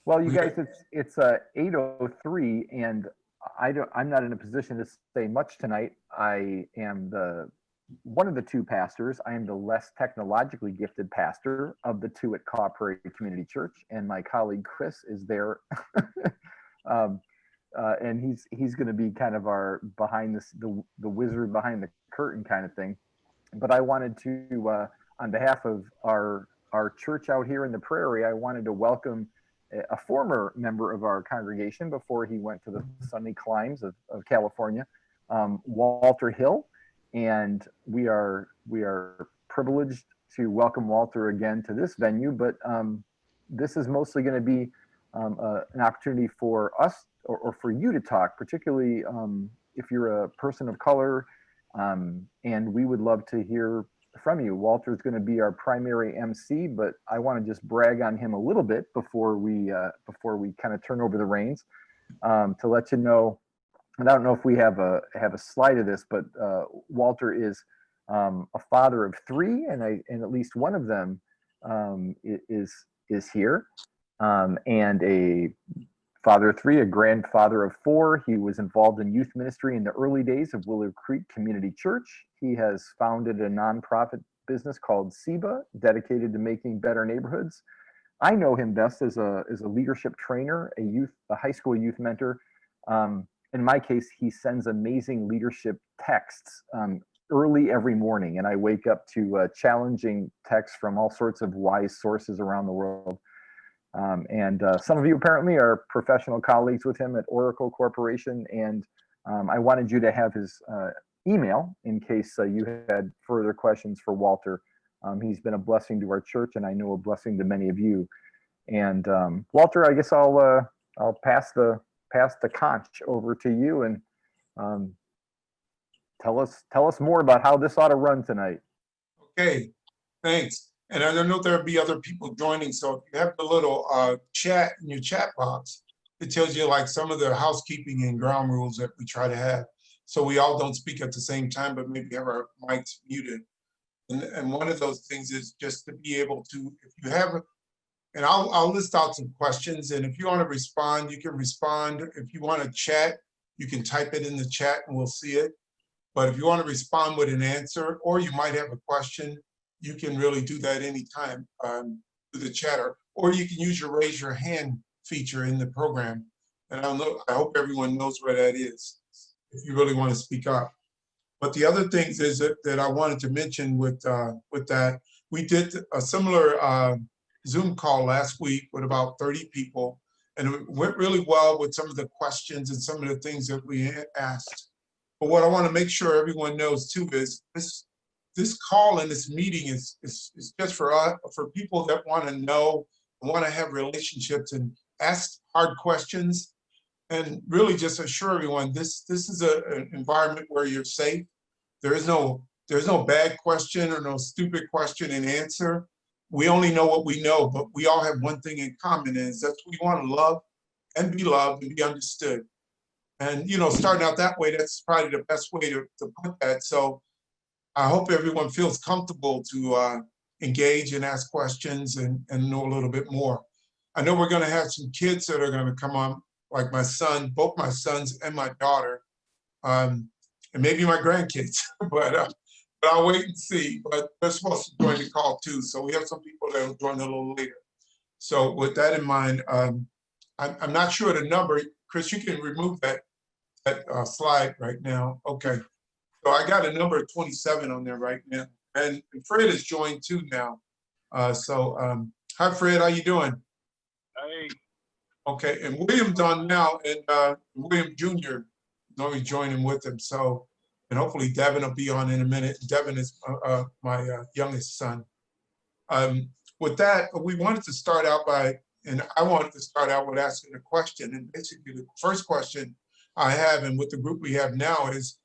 Well, you We guys, got, it's 8:03, and I'm not in a position to say much tonight. I am the one of the two pastors. I am the less technologically gifted pastor of the two at Caw Prairie Community Church, and my colleague Chris is there, um, and he's going to be kind of our behind the wizard behind the curtain kind of thing. But I wanted to, on behalf of our church out here in the Prairie, I wanted to welcome a former member of our congregation before he went to the sunny climes of California, Walter Hill, and we are privileged to welcome Walter again to this venue. But this is mostly going to be an opportunity for us or for you to talk, particularly if you're a person of color, and we would love to hear from you. Walter's going to be our primary MC, but I want to just brag on him a little bit before we kind of turn over the reins, to let you know. And I don't know if we have a slide of this, but Walter is a father of three, and at least one of them is here, and a father of three, a grandfather of four. He was involved in youth ministry in the early days of Willow Creek Community Church. He has founded a nonprofit business called SEBA, dedicated to making better neighborhoods. I know him best as a leadership trainer, a high school youth mentor. In my case, he sends amazing leadership texts early every morning, and I wake up to challenging texts from all sorts of wise sources around the world. And some of you apparently are professional colleagues with him at Oracle Corporation, and I wanted you to have his email in case you had further questions for Walter. He's been a blessing to our church, and I know a blessing to many of you. And Walter, I guess I'll pass the conch over to you, and um, tell us more about how this ought to run tonight. okay, thanks. And I don't know if there'll be other people joining, so if you have the little chat in your chat box, it tells you like some of the housekeeping and ground rules that we try to have. So we all don't speak at the same time, but maybe have our mics muted. And one of those things is just to be able to, if you have, and I'll list out some questions, and if you want to respond, you can respond. If you want to chat, you can type it in the chat and we'll see it. But if you want to respond with an answer, or you might have a question, you can really do that anytime through the chatter, or you can use your raise your hand feature in the program. And I hope everyone knows where that is if you really want to speak up. But the other things is that I wanted to mention with that, we did a similar Zoom call last week with about 30 people, and it went really well with some of the questions and some of the things that we asked. But what I want to make sure everyone knows too is this call and this meeting is just for us, for people that want to know, want to have relationships and ask hard questions, and really just assure everyone this is an environment where you're safe. There's no bad question or no stupid question and answer. We only know what we know, but we all have one thing in common, is that we want to love and be loved and be understood. And starting out that way, that's probably the best way to put that. So I hope everyone feels comfortable to engage and ask questions and know a little bit more. I know we're going to have some kids that are going to come on, like my son, both my sons and my daughter, and maybe my grandkids, but I'll wait and see. But they're supposed to join the call too, so we have some people that will join a little later. So with that in mind, I'm not sure the number. Chris, you can remove that slide right now. Okay. So I got a number of 27 on there right now. And Fred is joined too now. Hi, Fred, how you doing? Hey. Okay, and William's on now, and William Jr. is always joining with him. So, and hopefully Devin will be on in a minute. Devin is my youngest son. With that, we wanted to start out and I wanted to start out with asking a question. And basically the first question I have, and with the group we have now, is,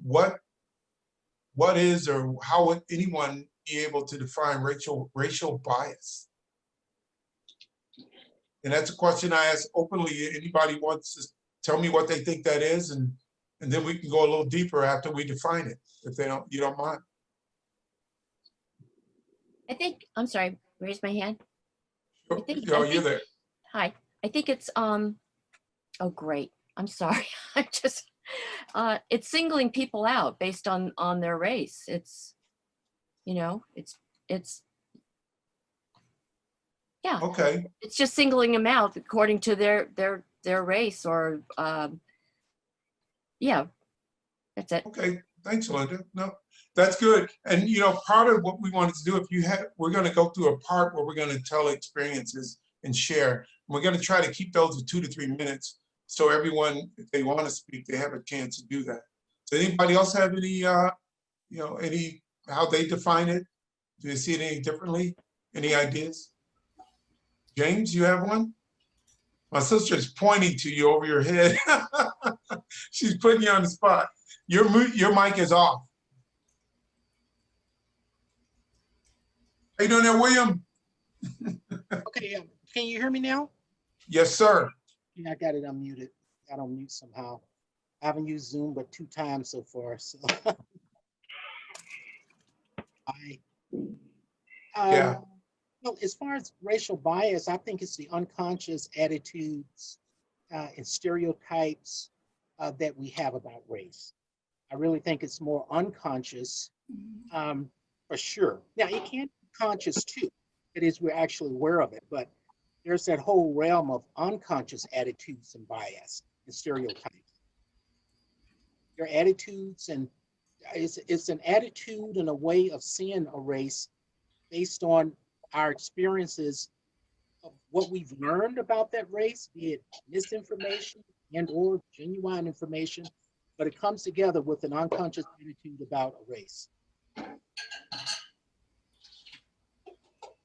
what is, or how would anyone be able to define racial bias? And that's a question I ask openly. Anybody wants to tell me what they think that is, and then we can go a little deeper after we define it, if you don't mind. I'm sorry, raise my hand. You're there. Hi. I think it's oh great. I'm sorry. I just it's singling people out based on their race. It's you know, it's yeah, Okay, it's just singling them out according to their race or yeah, that's it. okay. Thanks, Linda. No, that's good. And you know, part of what we wanted to do, if you have, we're going to go through a part where we're going to tell experiences and share. We're going to try to keep those to 2 to 3 minutes, so everyone, if they want to speak, they have a chance to do that. Does anybody else have any, you know, any how they define it? Do you see it any differently? Any ideas? James, you have one? My sister's pointing to you over your head. She's putting you on the spot. Your mic is off. How you doing there, William? Okay, can you hear me now? Yes, sir. Yeah, I got it unmuted. Got on mute somehow. I haven't used Zoom but 2 times so far. So, Yeah. well, as far as racial bias, I think it's the unconscious attitudes and stereotypes that we have about race. I really think it's more unconscious, for sure. Now, it can be conscious too. It is, we're actually aware of it, but there's that whole realm of unconscious attitudes and bias and stereotypes. Your attitudes and it's an attitude and a way of seeing a race based on our experiences of what we've learned about that race, be it misinformation and or genuine information, but it comes together with an unconscious attitude about a race.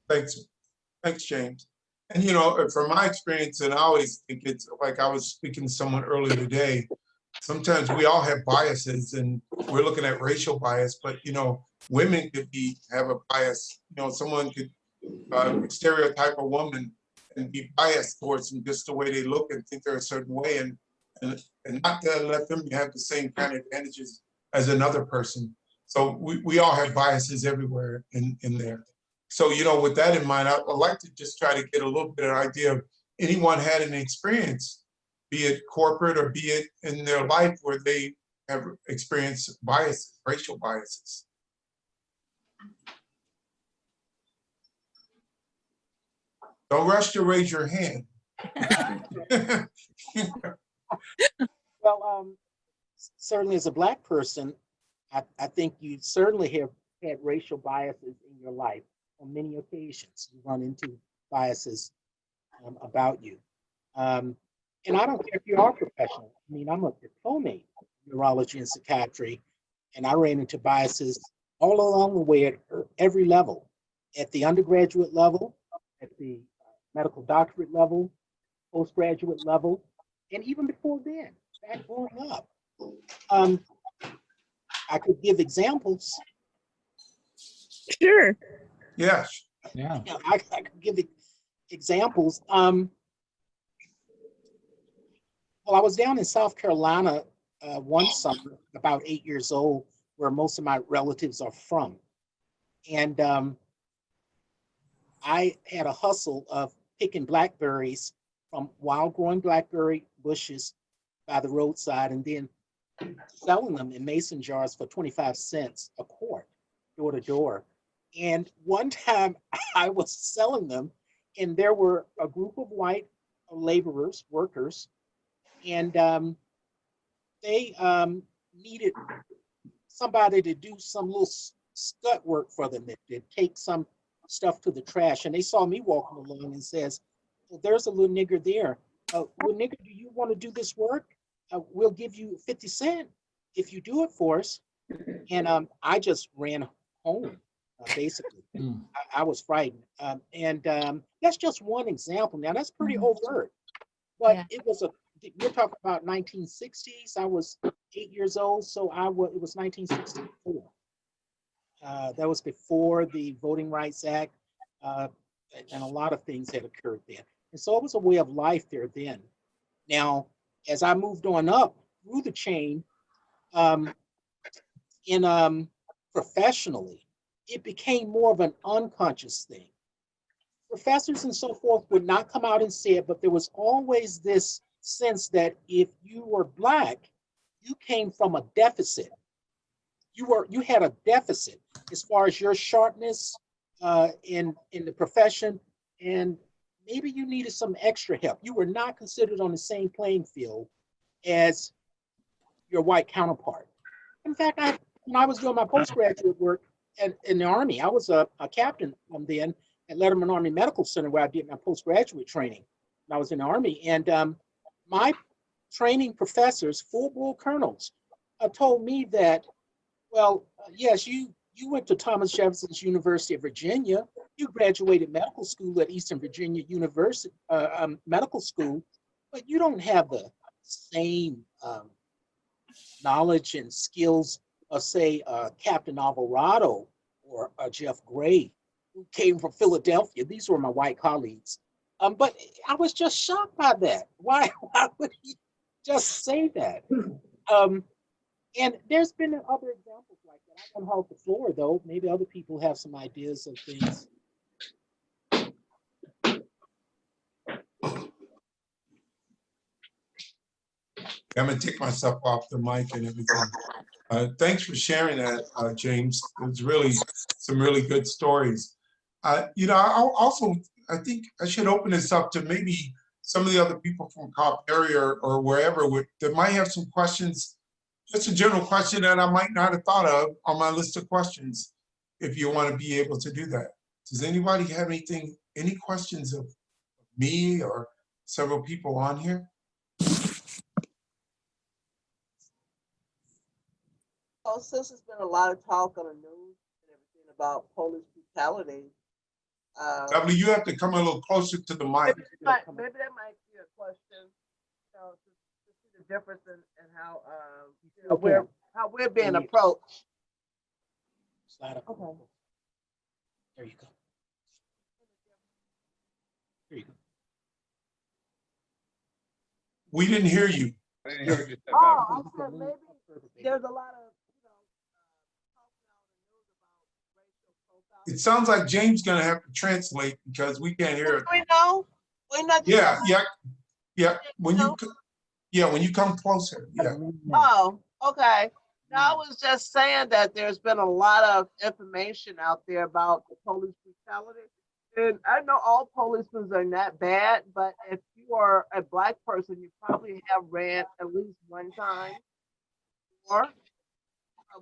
Thanks. Thanks, James. And you know, from my experience, and I always think it's like I was speaking to someone earlier today, sometimes we all have biases and we're looking at racial bias, but you know, women could have a bias. You know, someone could stereotype a woman and be biased towards them just the way they look and think they're a certain way, and not to let them have the same kind of advantages as another person. So we all have biases everywhere in there. So, you know, with that in mind, I'd like to just try to get a little bit of an idea of anyone had an experience, be it corporate or be it in their life where they have experienced biases, racial biases. Don't rush to raise your hand. Well, certainly as a Black person, I think you certainly have had racial biases in your life on many occasions. You run into biases about you. And I don't care if you are professional. I mean, I'm a diploma in neurology and psychiatry, and I ran into biases all along the way at every level, at the undergraduate level, at the medical doctorate level, postgraduate level, and even before then, back growing up. I could give examples. Sure. Yes. Yeah. You know, I could give examples. Well, I was down in South Carolina one summer, about 8 years old, where most of my relatives are from. And I had a hustle of picking blackberries from wild growing blackberry bushes by the roadside and then selling them in mason jars for 25 cents a quart, door to door. And one time I was selling them, and there were a group of white laborers, workers, and they needed somebody to do some little scut work for them, to take some stuff to the trash. And they saw me walking along and says, well, there's a little nigger there. Well, nigger, do you want to do this work? We'll give you 50 cents if you do it for us. And I just ran home, basically. I was frightened. That's just one example. Now, that's pretty overt. But Yeah. it was you're talking about 1960s. I was 8 years old, so it was 1964. That was before the Voting Rights Act, and a lot of things had occurred then. And so it was a way of life there then. Now, as I moved on up through the chain, professionally, it became more of an unconscious thing. professors and so forth would not come out and say it, but there was always this sense that if you were Black, you came from a deficit. You had a deficit as far as your sharpness in the profession, and maybe you needed some extra help. You were not considered on the same playing field as your white counterpart. In fact, when I was doing my postgraduate work in the Army, I was a captain then at Letterman Army Medical Center where I did my postgraduate training when I was in the Army. And my training professors, full-blood colonels, told me that, well, yes, you went to Thomas Jefferson's University of Virginia. You graduated medical school at Eastern Virginia University Medical School, but you don't have the same knowledge and skills of, say, Captain Alvarado or Jeff Gray, who came from Philadelphia. These were my white colleagues. But I was just shocked by that. Why would he just say that? And there's been other examples like that. I don't hold the floor, though. Maybe other people have some ideas of things. I'm gonna take myself off the mic and everything. Thanks for sharing that, James. It's really some really good stories. You know, I think I should open this up to maybe some of the other people from Cobb area or wherever that might have some questions. Just a general question that I might not have thought of on my list of questions, if you want to be able to do that. Does anybody have any questions of me or several people on here? Well, since there's been a lot of talk on the news and everything about police brutality, W, you have to come a little closer to the mic. maybe that might be a question, you know, to see the difference in how you know, how we're being approached. Slide up. Okay. There you go. There you go. We didn't hear you. I didn't hear what you said, Oh, Bob. I said maybe there's a lot of, you know, talking out in the news about racial profiling. It sounds like James gonna have to translate because we can't hear it. We know. We know. Yeah. When you come closer, yeah. Oh, okay. Now, I was just saying that there's been a lot of information out there about the police brutality. And I know all policemen are not bad, but if you are a Black person, you probably have ran at least one time or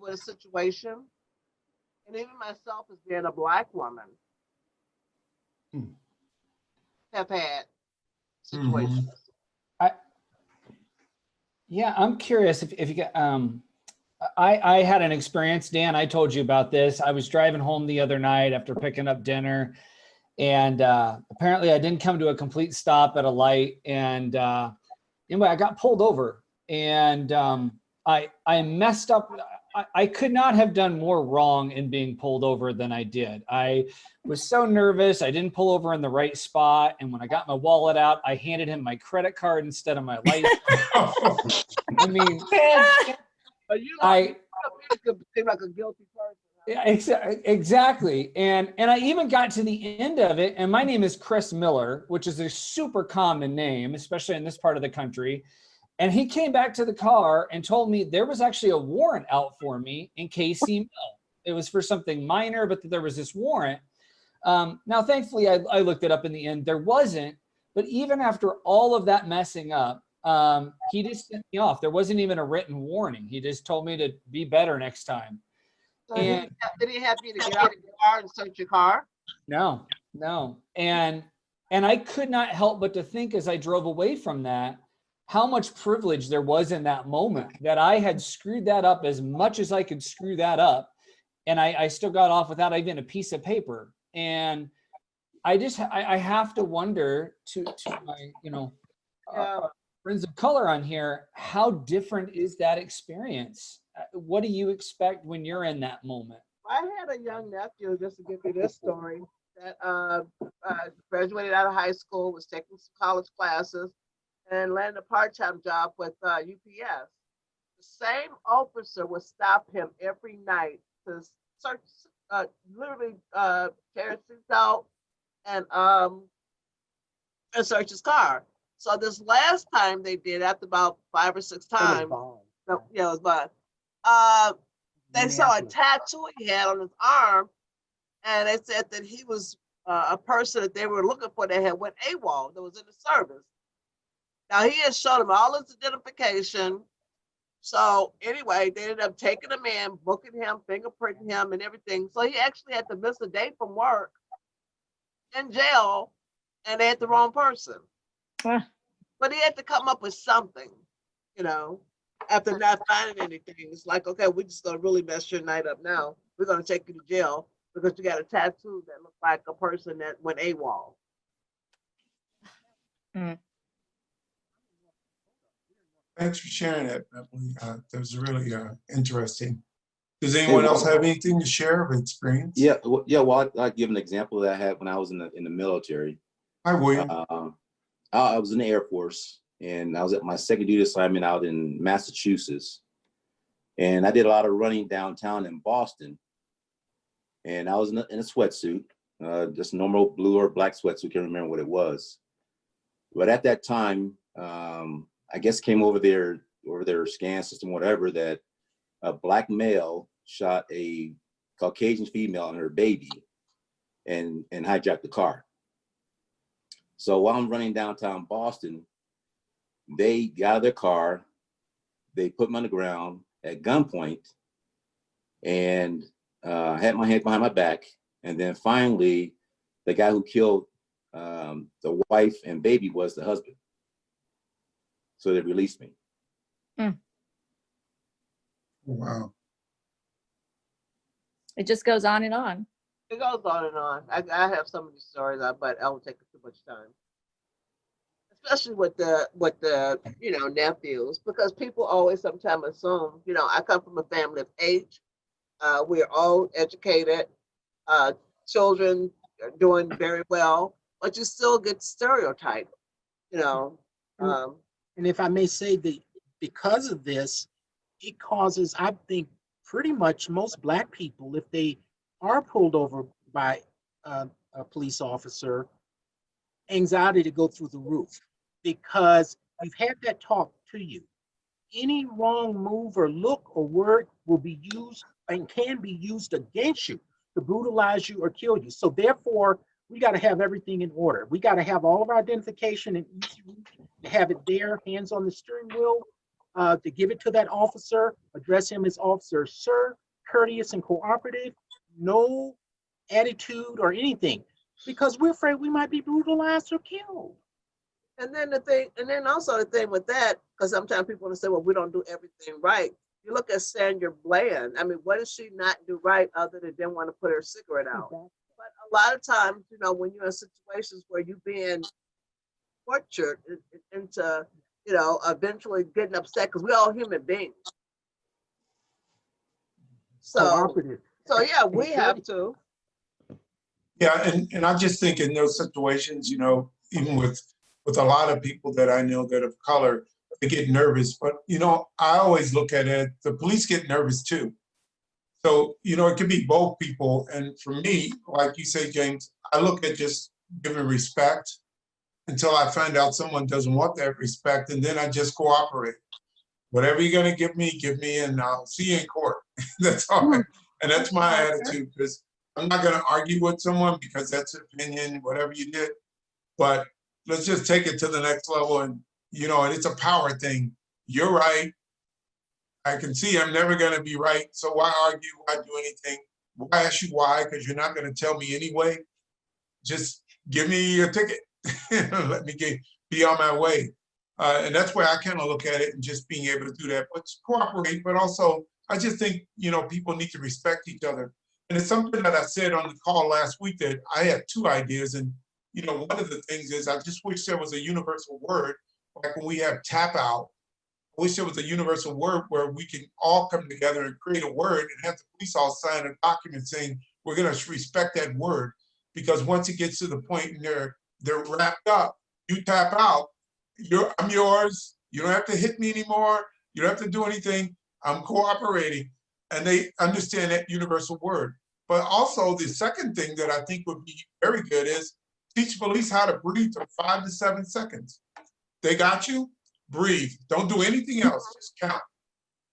with a situation. And even myself as being a Black woman have had situations. Yeah, I'm curious if you got, I had an experience, Dan, I told you about this. I was driving home the other night after picking up dinner, and apparently I didn't come to a complete stop at a light. And anyway, I got pulled over, and I messed up. I could not have done more wrong in being pulled over than I did. I was so nervous. I didn't pull over in the right spot. And when I got my wallet out, I handed him my credit card instead of my license. I mean, But you seem like a guilty person. yeah, exactly. And I even got to the end of it. And my name is Chris Miller, which is a super common name, especially in this part of the country. And he came back to the car and told me there was actually a warrant out for me in KC Mill. It was for something minor, but there was this warrant. Now, thankfully, I looked it up in the end. There wasn't. But even after all of that messing up, he just sent me off. There wasn't even a written warning. He just told me to be better next time. So And did he have you to get out of your car and search your car? no. And I could not help but to think as I drove away from that, how much privilege there was in that moment, that I had screwed that up as much as I could screw that up. And I still got off without even a piece of paper. And I have to wonder to my, friends of color on here, how different is that experience? What do you expect when you're in that moment? I had a young nephew, just to give you this story, that graduated out of high school, was taking some college classes, and landed a part-time job with UPS. The same officer would stop him every night to search, literally tear his seats out, and search his car. So this last time they did, after about 5 or 6 It was times, Vaughn. yeah, it was Bud. They saw a Minneapolis. tattoo he had on his arm, and they said that he was a person that they were looking for that had went AWOL, that was in the service. Now he had shown them all his identification. So anyway, they ended up taking him in, booking him, fingerprinting him, and everything. So he actually had to miss a day from work in jail, and they had the wrong person. Ah. But he had to come up with something, you know, after not finding anything. It's like, okay, we're just gonna really mess your night up now. We're gonna take you to jail because you got a tattoo that looks like a person that went AWOL. Thanks for sharing that, Beverly. That was really interesting. Does anyone else have anything to share of experience? Yeah, well, I'll give an example that I had when I was in the military. Hi, William. I was in the Air Force, and I was at my second duty assignment out in Massachusetts. And I did a lot of running downtown in Boston. And I was in a sweatsuit, just normal blue or black sweatsuit, can't remember what it was. But at that time, I guess came over their scan system, whatever, that a black male shot a Caucasian female and her baby and hijacked the car. So while I'm running downtown Boston, they got out of their car, they put me on the ground at gunpoint, and had my hand behind my back. And then finally, the guy who killed the wife and baby was the husband. So they released me. Wow. It just goes on and on. It goes on and on. I have some of these stories, but I won't take too much time. Especially with the nephews, because people always sometimes assume, I come from a family of 8. We're all educated. Children are doing very well, but you still get stereotyped, And if I may say, because of this, it causes, I think, pretty much most Black people, if they are pulled over by a police officer, anxiety to go through the roof, because you've had that talk to you. Any wrong move or look or word will be used and can be used against you to brutalize you or kill you. So therefore, we got to have everything in order. We got to have all of our identification and to have it there, hands on the steering wheel, to give it to that officer, address him as officer, sir, courteous and cooperative, no attitude or anything, because we're afraid we might be brutalized or killed. And then also the thing with that, because sometimes people want to say, well, we don't do everything right. You look at Sandra Bland. I mean, what does she not do right other than didn't want to put her cigarette out? Exactly. But a lot of times, when you're in situations where you're being tortured into, eventually getting upset, because we're all human beings. Cooperative. So yeah, we have to. Yeah, and I just think in those situations, even with a lot of people that I know that of color, they get nervous. But, I always look at it, the police get nervous too. So, it could be both people. And for me, like you say, James, I look at just giving respect until I find out someone doesn't want that respect. And then I just cooperate. Whatever you're going to give me, and I'll see you in court. That's all. And that's my attitude, because I'm not going to argue with someone because that's an opinion, whatever you did. But let's just take it to the next level. And, and it's a power thing. You're right. I can see I'm never going to be right. So why argue? Why do anything? Why ask you why? Because you're not going to tell me anyway. Just give me a ticket. Let me be on my way. And that's where I kind of look at it, and just being able to do that, but cooperate. But also, I just think, people need to respect each other. And it's something that I said on the call last week, that I had 2 ideas. And, one of the things is I just wish there was a universal word, like when we have tap out. I wish there was a universal word where we can all come together and create a word and have the police all sign a document saying we're going to respect that word. Because once it gets to the point and they're wrapped up, you tap out, I'm yours. You don't have to hit me anymore. You don't have to do anything. I'm cooperating. And they understand that universal word. But also the second thing that I think would be very good is teach police how to breathe for 5 to 7 seconds. They got you, breathe. Don't do anything else, just count.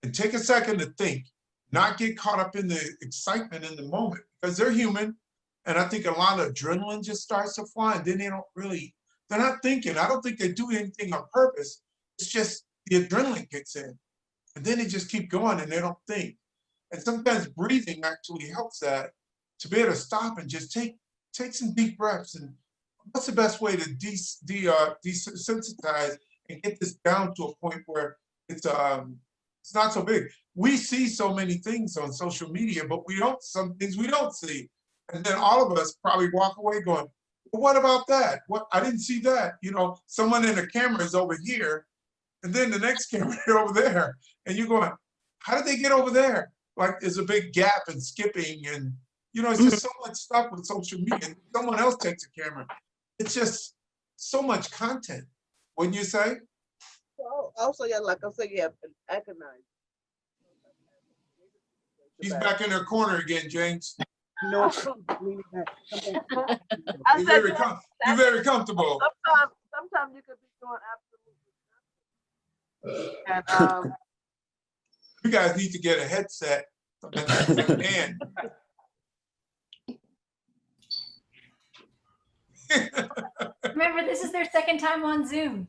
And take a second to think, not get caught up in the excitement in the moment, because they're human. And I think a lot of adrenaline just starts to fly, and then they're not thinking. I don't think they do anything on purpose. It's just the adrenaline kicks in. And then they just keep going and they don't think. And sometimes breathing actually helps that, to be able to stop and just take some deep breaths. And what's the best way to desensitize and get this down to a point where it's not so big. We see so many things on social media, but some things we don't see. And then all of us probably walk away going, well, what about that? What, I didn't see that. You know, someone in the camera is over here, and then the next camera is over there. And you're going, how did they get over there? Like there's a big gap in skipping, and you know, it's just so much stuff with social media. Someone else takes a camera. It's just so much content. Wouldn't you say? Well, also, yeah, like I said, yeah, agonize. He's back in their corner again, James. No, I You're said, very comfortable. sometimes you could be doing absolutely nothing. And You guys need to get a headset. And Remember, this is their second time on Zoom.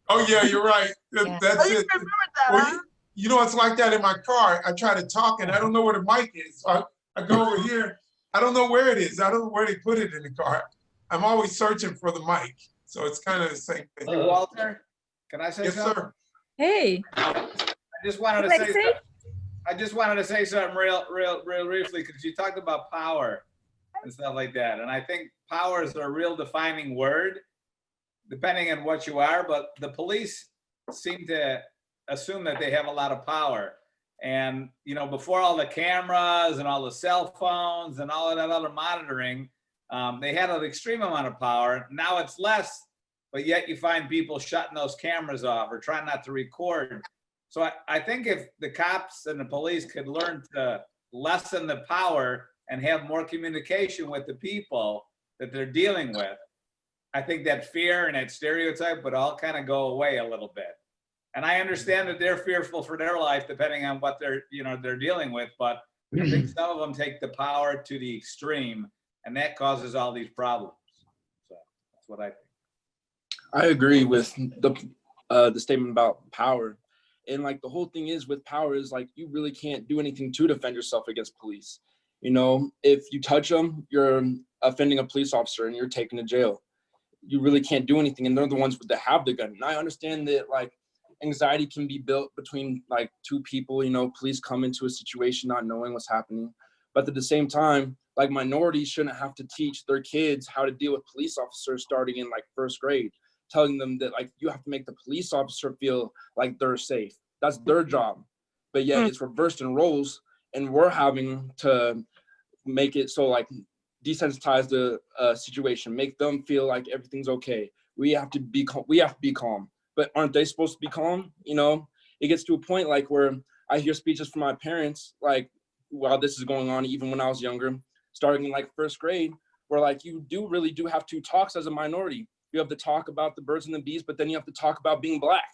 oh yeah, you're right. Yeah. That's oh, you it. remember that, Well, huh? you know, it's like that in my car. I try to talk and I don't know where the mic is. So I go over here. I don't know where it is. I don't know where they put it in the car. I'm always searching for the mic. So it's kind of the same thing. Hey, Walter, can I say Yes, something? sir. Hey, I just wanted to Lexi? say something. I just wanted to say something real briefly, because you talked about power and stuff like that. And I think power is a real defining word, depending on what you are, but the police seem to assume that they have a lot of power. And, you know, before all the cameras and all the cell phones and all of that other monitoring, they had an extreme amount of power. Now it's less, but yet you find people shutting those cameras off or trying not to record. So I think if the cops and the police could learn to lessen the power and have more communication with the people that they're dealing with, I think that fear and that stereotype would all kind of go away a little bit. And I understand that they're fearful for their life, depending on what they're dealing with. But I think some of them take the power to the extreme, and that causes all these problems. So that's what I think. I agree with the statement about power. And like the whole thing is with power is like you really can't do anything to defend yourself against police. You know, if you touch them, you're offending a police officer and you're taken to jail. You really can't do anything, and they're the ones that have the gun. And I understand that like anxiety can be built between like two people. You know, police come into a situation not knowing what's happening, but at the same time, like minorities shouldn't have to teach their kids how to deal with police officers starting in like first grade, telling them that like you have to make the police officer feel like they're safe. That's their job. But yet it's reversed in roles, and we're having to make it so like desensitize the situation, make them feel like everything's okay. We have to be calm. But aren't they supposed to be calm? You know, it gets to a point like where I hear speeches from my parents, like while this is going on, even when I was younger, starting in like first grade, where like you really do have two talks as a minority. You have to talk about the birds and the bees, but then you have to talk about being Black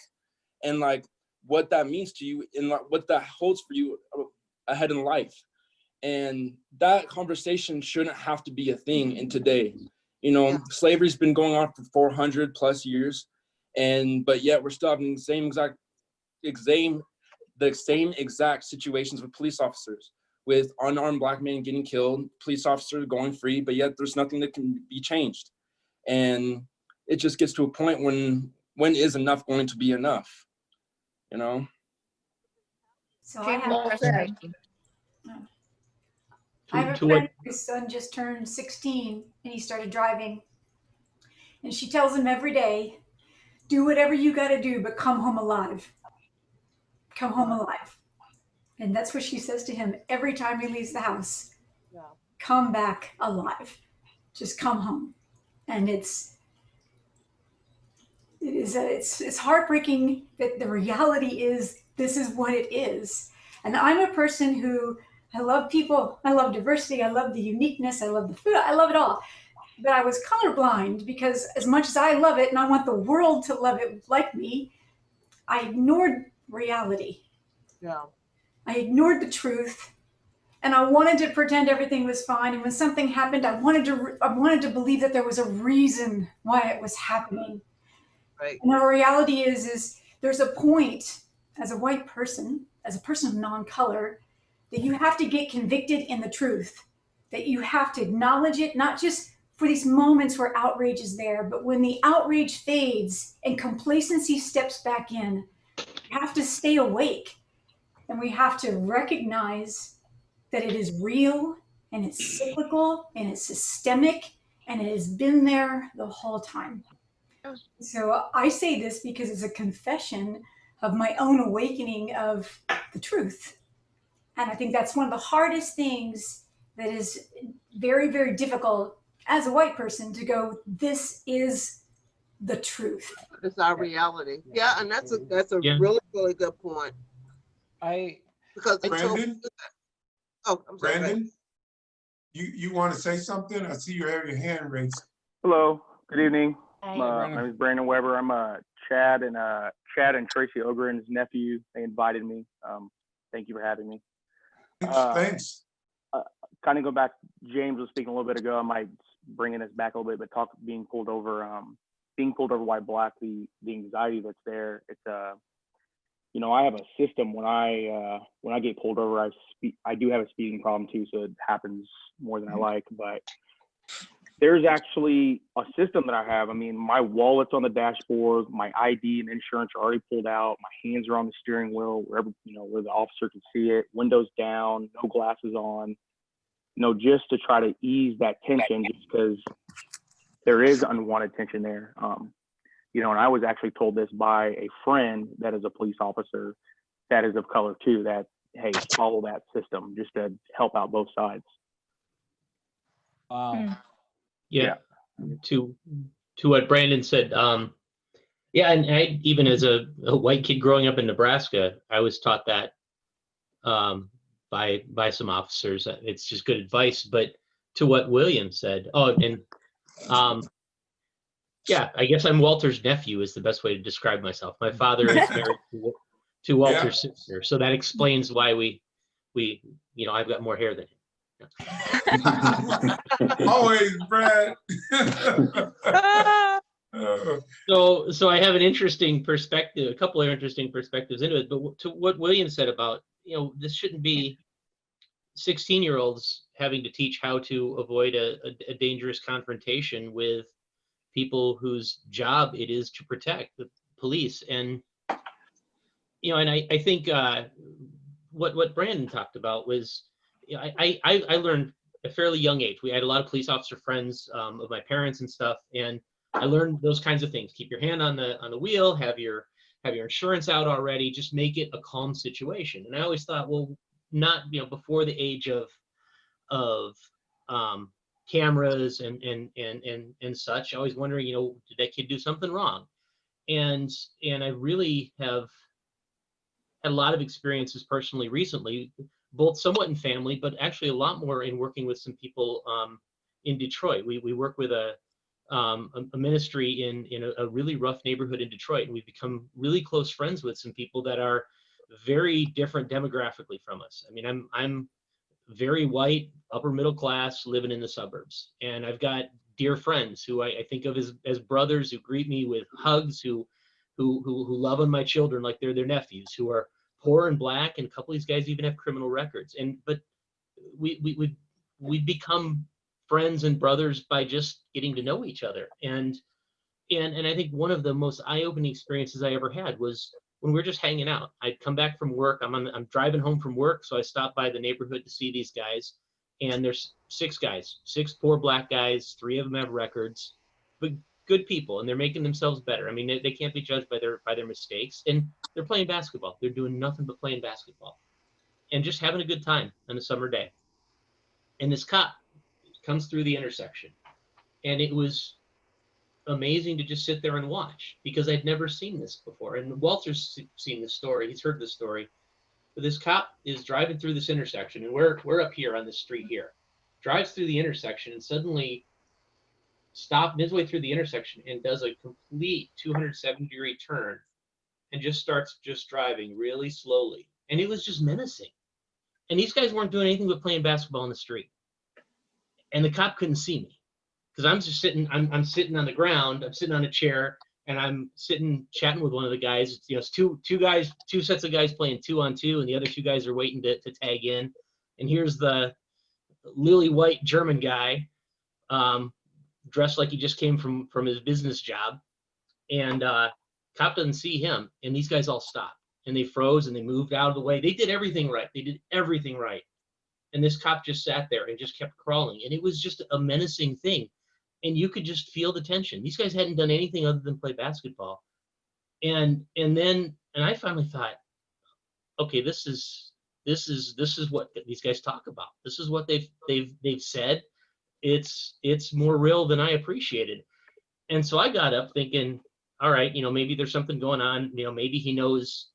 and like what that means to you and what that holds for you ahead in life. And that conversation shouldn't have to be a thing in today. You know, slavery's been going on for 400 plus years, but yet we're still having the same exact situations with police officers, with unarmed Black men getting killed, police officers going free, but yet there's nothing that can be changed. And it just gets to a point when is enough going to be enough, you know? So I have a friend whose son just turned 16 and he started driving. And she tells him every day, do whatever you got to do, but come home alive. Come home alive. And that's what she says to him every time he leaves the house. Yeah. Come back alive. Just come home. And it's heartbreaking that the reality is this is what it is. And I'm a person who, I love people, I love diversity, I love the uniqueness, I love the food, I love it all. that I was colorblind because as much as I love it and I want the world to love it like me, I ignored reality. Yeah. I ignored the truth, and I wanted to pretend everything was fine. And when something happened, I wanted to believe that there was a reason why it was happening. Right. And the reality is there's a point as a white person, as a person of non-color, that you have to get convicted in the truth, that you have to acknowledge it, not just for these moments where outrage is there, but when the outrage fades and complacency steps back in, you have to stay awake, and we have to recognize that it is real and it's cyclical and it's systemic and it has been there the whole time. So I say this because it's a confession of my own awakening of the truth. And I think that's one of the hardest things that is very, very difficult as a white person to go, this is the truth. It's our reality. Yeah, and that's a Yeah. really, really good point. Because Brandon? Oh, I'm sorry. Brandon, you want to say something? I see you have your hand raised. Hello, good evening. Hi. My name is Brandon Weber. I'm Chad and Tracy Ogren's nephew. They invited me. Thank you for having me. Thanks. Kind of go back. James was speaking a little bit ago. I might bring this back a little bit, but being pulled over white black, the anxiety that's there. It's I have a system when I get pulled over. I do have a speeding problem too, so it happens more than I like. But there's actually a system that I have. I mean, my wallet's on the dashboard, my ID and insurance are already pulled out, my hands are on the steering wheel, where the officer can see it, windows down, no glasses on, just to try to ease that tension, just because there is unwanted tension there. And I was actually told this by a friend that is a police officer that is of color too, that, hey, follow that system just to help out both sides. Yeah. To what Brandon said, yeah, and I, even as a white kid growing up in Nebraska, I was taught that by some officers. It's just good advice. But to what William said, yeah, I guess I'm Walter's nephew is the best way to describe myself. My father is married to Walter's sister, so that explains why we I've got more hair than him. Always, Brad. So I have an interesting perspective, a couple of interesting perspectives into it. But to what William said about, this shouldn't be 16-year-olds having to teach how to avoid a dangerous confrontation with people whose job it is to protect the police. And and I think what Brandon talked about was, I learned at a fairly young age. We had a lot of police officer friends of my parents and stuff, and I learned those kinds of things. Keep your hand on the wheel, have your insurance out already, just make it a calm situation. And I always thought, well, not before the age of cameras and such, I was wondering, did that kid do something wrong? And I really have had a lot of experiences personally recently, both somewhat in family, but actually a lot more in working with some people in Detroit. We work with a ministry in a really rough neighborhood in Detroit, and we've become really close friends with some people that are very different demographically from us. I mean, I'm very white, upper middle class, living in the suburbs, and I've got dear friends who I think of as brothers, who greet me with hugs, who love on my children like they're their nephews, who are poor and black, and a couple of these guys even have criminal records. But we become friends and brothers by just getting to know each other. And I think one of the most eye-opening experiences I ever had was when we were just hanging out. I'd come back from work. I'm driving home from work, so I stopped by the neighborhood to see these guys. And there's 6 guys, 6 poor black guys. 3 of them have records, but good people, and they're making themselves better. I mean, they can't be judged by their mistakes, and they're playing basketball. They're doing nothing but playing basketball and just having a good time on a summer day. And this cop comes through the intersection, and it was amazing to just sit there and watch, because I'd never seen this before. And Walter's seen this story. He's heard this story. But this cop is driving through this intersection, and we're up here on the street here. Drives through the intersection, and suddenly midway through the intersection and does a complete 270-degree turn and just starts just driving really slowly. And it was just menacing. And these guys weren't doing anything but playing basketball in the street. And the cop couldn't see me because I'm just sitting, I'm sitting on the ground, I'm sitting on a chair, and I'm sitting chatting with one of the guys. You know, it's two sets of guys playing 2-on-2, and the other two guys are waiting to tag in. And here's the lily white German guy, dressed like he just came from his business job. And cop doesn't see him, and these guys all stopped. And they froze and they moved out of the way. They did everything right. They did everything right. And this cop just sat there and just kept crawling. And it was just a menacing thing. And you could just feel the tension. These guys hadn't done anything other than play basketball. And I finally thought, okay, this is what these guys talk about. This is what they've said. It's more real than I appreciated. And so I got up thinking, all right, you know, maybe there's something going on. You know, maybe he knows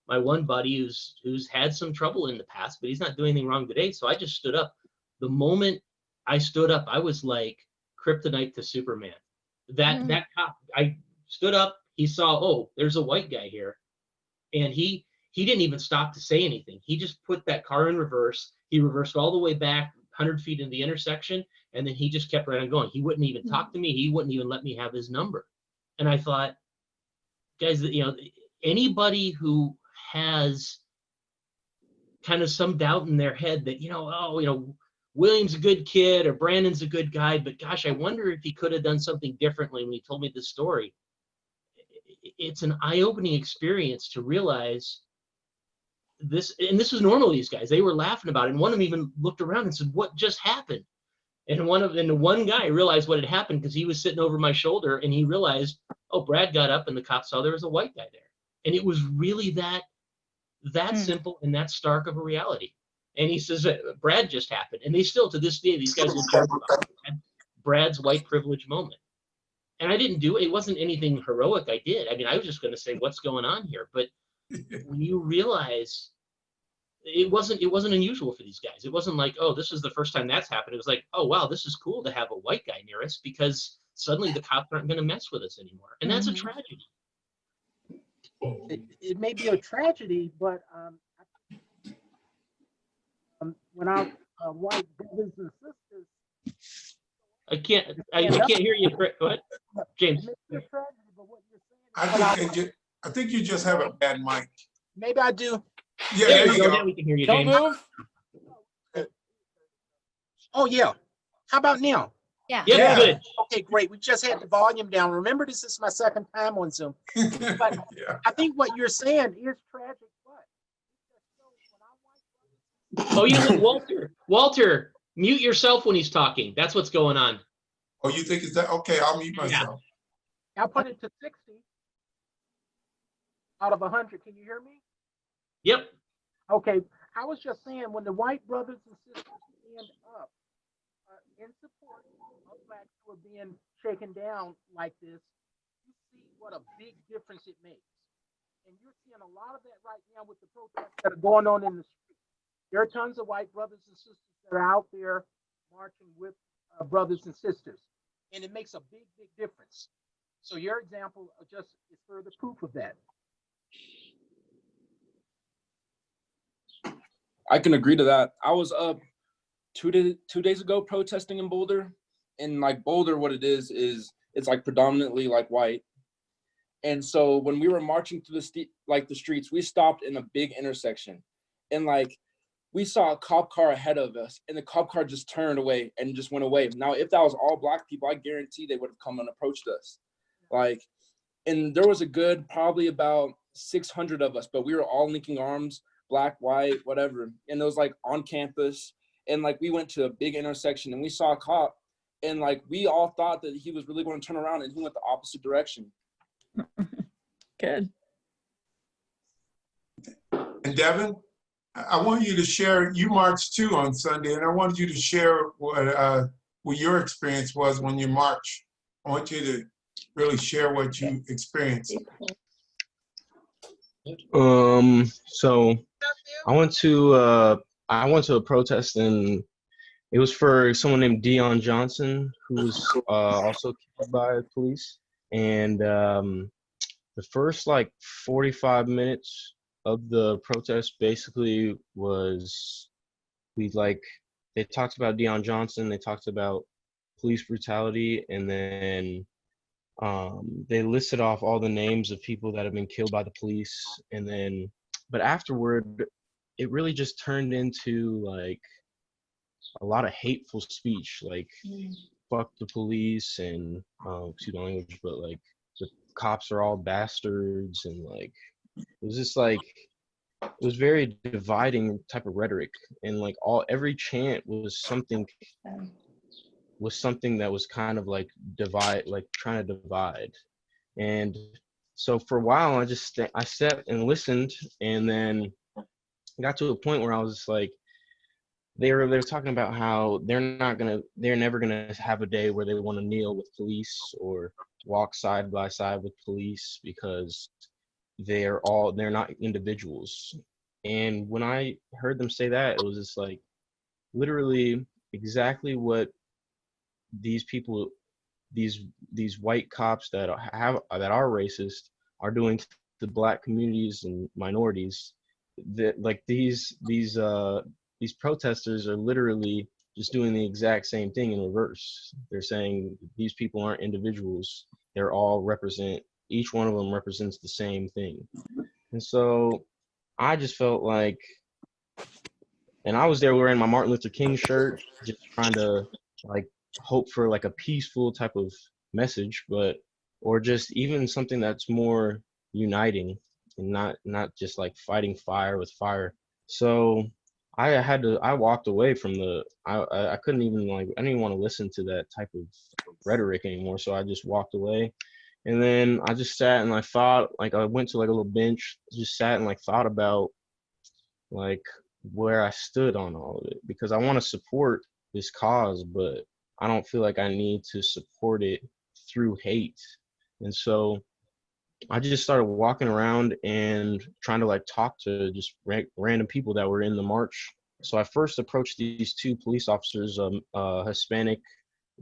my one buddy who's had some trouble in the past, but he's not doing anything wrong today. So I just stood up. The moment I stood up, I was like kryptonite to Superman. That cop, I stood up, he saw, oh, there's a white guy here. And he didn't even stop to say anything. He just put that car in reverse. He reversed all the way back 100 feet in the intersection. And then he just kept right on going. He wouldn't even talk to me. He wouldn't even let me have his number. And I thought, guys, you know, anybody who has kind of some doubt in their head that, you know, oh, you know, William's a good kid or Brandon's a good guy, but gosh, I wonder if he could have done something differently when he told me this story. It's an eye-opening experience to realize this, and this was normal to these guys. They were laughing about it, and one of them even looked around and said, what just happened? And the one guy realized what had happened because he was sitting over my shoulder, and he realized, oh, Brad got up and the cop saw there was a white guy there. And it was really that simple and that stark of a reality. And he says, Brad just happened. And they still, to this day, these guys will joke about Brad's white privilege moment. And I didn't do it. It wasn't anything heroic I did. I mean, I was just going to say, what's going on here? But when you realize it wasn't unusual for these guys. It wasn't like, oh, this is the first time that's happened. It was like, oh, wow, this is cool to have a white guy near us because suddenly the cops aren't going to mess with us anymore. And that's a tragedy. It may be a tragedy, but when our white brothers and sisters, I can't hear you. Go ahead, James. I think you just have a bad mic. Maybe I do. Yeah, there you go. Now we can hear you, Don't James. move. Oh yeah. How about now? Yeah. Yeah, good. Okay, great. We just had the volume down. Remember, this is my second time on Zoom. But Yeah. I think what you're saying is tragic. But Oh, you, Walter, mute yourself when he's talking. That's what's going on. Oh, you think it's that? Okay, I'll mute myself. I put it to 60 out of 100. Can you hear me? Yep. Okay. I was just saying, when the white brothers and sisters stand up in support of blacks who are being shaken down like this, you see what a big difference it makes. And you're seeing a lot of that right now with the protests that are going on in the street. There are tons of white brothers and sisters that are out there marching with brothers and sisters. And it makes a big, big difference. So your example just is further proof of that. I can agree to that. I was up 2 days ago protesting in Boulder, and like Boulder, what it is it's like predominantly like white. And so when we were marching through the streets, we stopped in a big intersection, and like we saw a cop car ahead of us, and the cop car just turned away and just went away. Now, if that was all black people, I guarantee they would have come and approached us. Like, and there was a good probably about 600 of us, but we were all linking arms, black, white, whatever. And it was like on campus. And like we went to a big intersection and we saw a cop, and like we all thought that he was really going to turn around, and he went the opposite direction. Good. And Devin, I want you to share, you marched too on Sunday, and I wanted you to share what your experience was when you marched. I want you to really share what you experienced. So I went to a protest in It was for someone named Dion Johnson, who was also killed by police. And the first like 45 minutes of the protest basically was they talked about Dion Johnson, they talked about police brutality, and then they listed off all the names of people that have been killed by the police. And then, but afterward, it really just turned into like a lot of hateful speech, like fuck the police and excuse my language, but like the cops are all bastards, and like it was just like it was very dividing type of rhetoric, and like every chant was something that was kind of like trying to divide. And so for a while I sat and listened, and then got to a point where I was just like, they were talking about how they're never gonna have a day where they want to kneel with police or walk side by side with police, because they're not individuals. And when I heard them say that, it was just like literally exactly what these people, these white cops that are racist are doing to the Black communities and minorities. That like these protesters are literally just doing the exact same thing in reverse. They're saying these people aren't individuals. Each one of them represents the same thing. And so I just felt like, and I was there wearing my Martin Luther King shirt, just trying to like hope for like a peaceful type of message, or just even something that's more uniting and not just like fighting fire with fire. So I walked away from I couldn't even I didn't even want to listen to that type of rhetoric anymore. So I just walked away. And then I just sat and I thought, like I went to like a little bench, just sat and like thought about like where I stood on all of it, because I want to support this cause, but I don't feel like I need to support it through hate. And so I just started walking around and trying to like talk to just random people that were in the march. So I first approached these two police officers, a Hispanic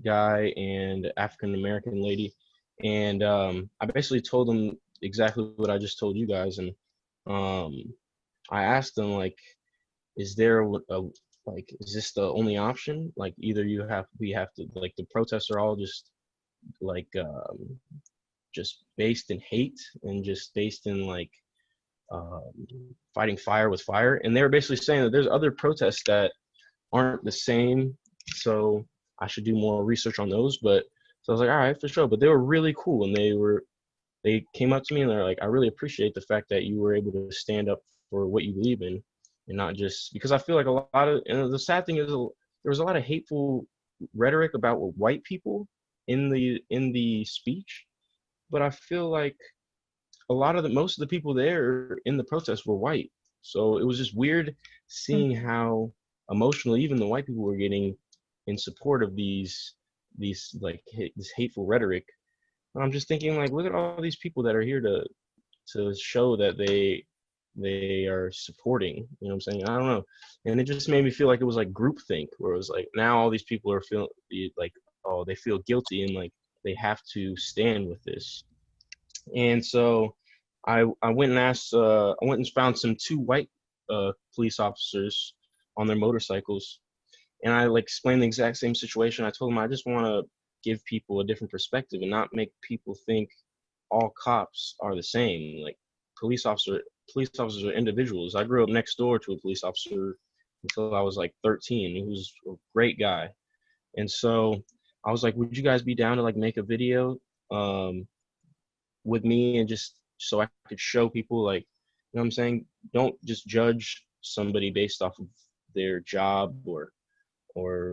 guy and African American lady, and I basically told them exactly what I just told you guys. And I asked them like, is this the only option? Like either we have to, like the protests are all just like just based in hate and just based in like fighting fire with fire. And they were basically saying that there's other protests that aren't the same, so I should do more research on those. But so I was like, all right, for sure. But they were really cool, and they came up to me and they're like, I really appreciate the fact that you were able to stand up for what you believe in, and not just because I feel like a lot of, and the sad thing is there was a lot of hateful rhetoric about white people in the speech. But I feel like most of the people there in the protest were white. So it was just weird seeing how emotional even the white people were getting in support of these like this hateful rhetoric. And I'm just thinking like, look at all these people that are here to show that they are supporting, you know what I'm saying? I don't know. And it just made me feel like it was like groupthink, where it was like now all these people are feeling like, oh, they feel guilty and like they have to stand with this. And so I went and found some two white police officers on their motorcycles, and I like explained the exact same situation. I told them I just want to give people a different perspective and not make people think all cops are the same. Like police officers are individuals. I grew up next door to a police officer until I was like 13. He was a great guy. And so I was like, would you guys be down to like make a video with me, and just so I could show people, like, you know what I'm saying? Don't just judge somebody based off of their job or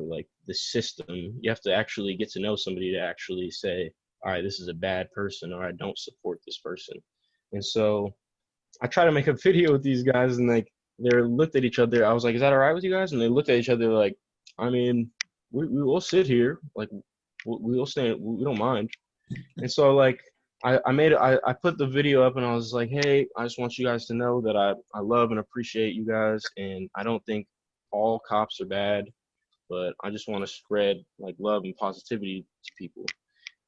like the system. You have to actually get to know somebody to actually say, all right, this is a bad person, or I don't support this person. And so I try to make a video with these guys, and like they looked at each other. I was like, is that all right with you guys? And they looked at each other like, I mean, we will sit here, like we will stand, we don't mind. And so like I put the video up, and I was like, hey, I just want you guys to know that I love and appreciate you guys, and I don't think all cops are bad. but I just want to spread like love and positivity to people.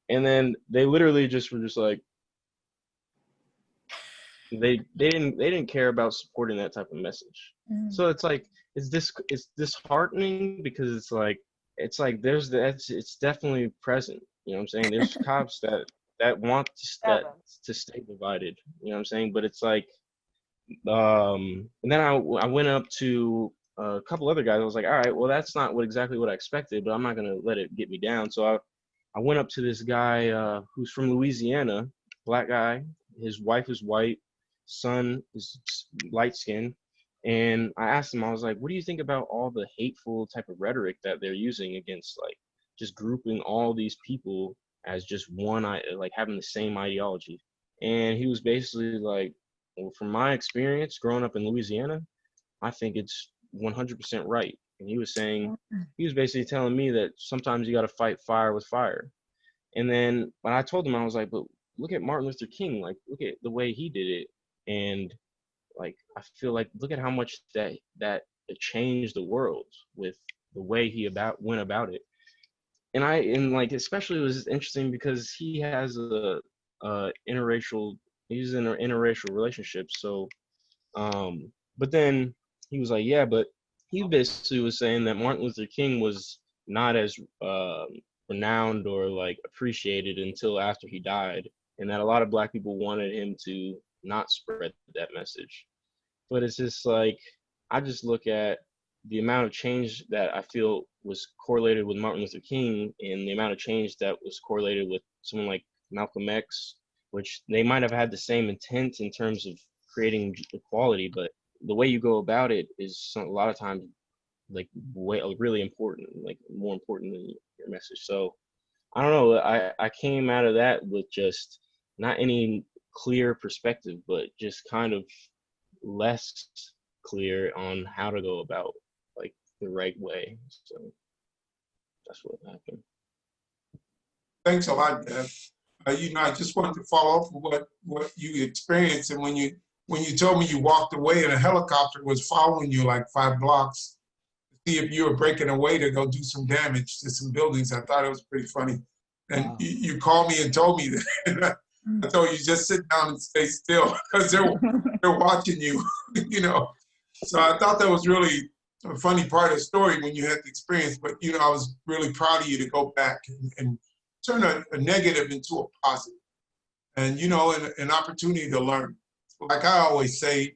And then they literally just were just like, they didn't care about supporting that type of message. So it's like it's disheartening because it's like there's it's definitely present. You know what I'm saying? There's cops that want to stay divided. You know what I'm saying? But it's like, and then I went up to a couple other guys. I was like, all right, well that's not exactly what I expected, but I'm not gonna let it get me down. So I went up to this guy who's from Louisiana, black guy. His wife is white, son is light skinned. And I asked him, I was like, what do you think about all the hateful type of rhetoric that they're using against like just grouping all these people as just one, like having the same ideology? And he was basically like, well, from my experience growing up in Louisiana, I think it's 100% right. And he was basically telling me that sometimes you got to fight fire with fire. And then when I told him, I was like, but look at Martin Luther King, like look at the way he did it. And like, I feel like, look at how much that it changed the world with the way he went about it. And like, especially it was interesting because he has he's in an interracial relationship. So, but then he was like, yeah, but he basically was saying that Martin Luther King was not as renowned or like appreciated until after he died, and that a lot of black people wanted him to not spread that message. But it's just like, I just look at the amount of change that I feel was correlated with Martin Luther King and the amount of change that was correlated with someone like Malcolm X, which they might have had the same intent in terms of creating equality, but the way you go about it is a lot of times like really important, like more important than your message. So I don't know. I came out of that with just not any clear perspective, but just kind of less clear on how to go about like the right way. So that's what happened. Thanks a lot, Deb. I just wanted to follow up with what you experienced, and when you told me you walked away and a helicopter was following you like 5 blocks to see if you were breaking away to go do some damage to some buildings, I thought it was pretty funny. And wow. You called me and told me that. I told you just sit down and stay still because they're watching you, you know. So I thought that was really a funny part of the story when you had the experience. But you know, I was really proud of you to go back and turn a negative into a positive, and you know, an opportunity to learn. Like I always say,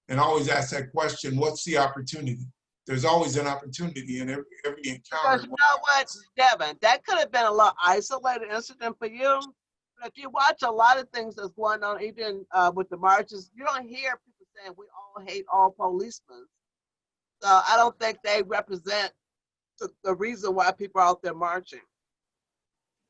and always ask that question: what's the opportunity? There's always an opportunity in every encounter. Because you know what, Devin, that could have been a little isolated incident for you. But if you watch a lot of things that's going on, even with the marches, you don't hear people saying we all hate all policemen. So I don't think they represent the reason why people are out there marching.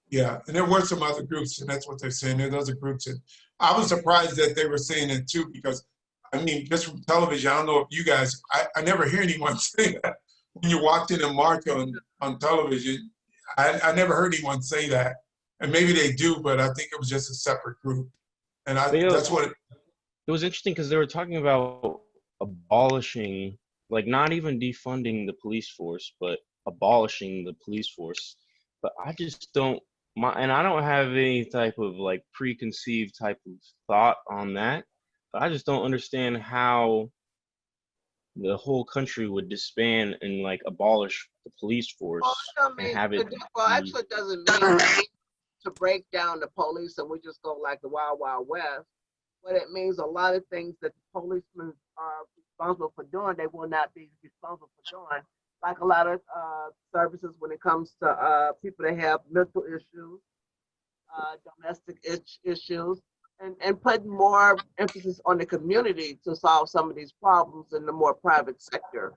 Yeah, and there were some other groups, and that's what they're saying. There's other groups, and I was surprised that they were saying it too, because I mean, just from television, I don't know if you guys, I never hear anyone say that when you're watching a march on television. I never heard anyone say that, and maybe they do, but I think it was just a separate group, and that's what it was interesting because they were talking about abolishing, like not even defunding the police force, but abolishing the police force. But I just don't. And I don't have any type of like preconceived type of thought on that. But I just don't understand how the whole country would disband and like abolish the police force and have it. Well, actually, it doesn't mean to break down the police and we just go like the Wild Wild West. But it means a lot of things that the policemen are responsible for doing, they will not be responsible for doing. Like a lot of services when it comes to people that have mental issues, domestic issues, and putting more emphasis on the community to solve some of these problems in the more private sector.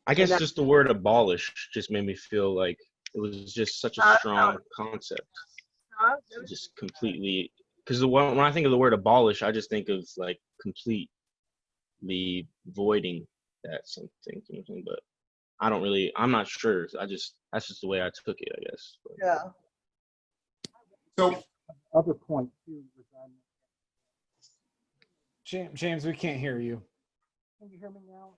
I guess just the word abolish just made me feel like it was just such a strong concept. Just completely, because when I think of the word abolish, I just think of like completely voiding that something, you know what I mean? But I'm not sure. That's just the way I took it, I guess. But. Yeah. So other point too. James, we can't hear you. Can you hear me now?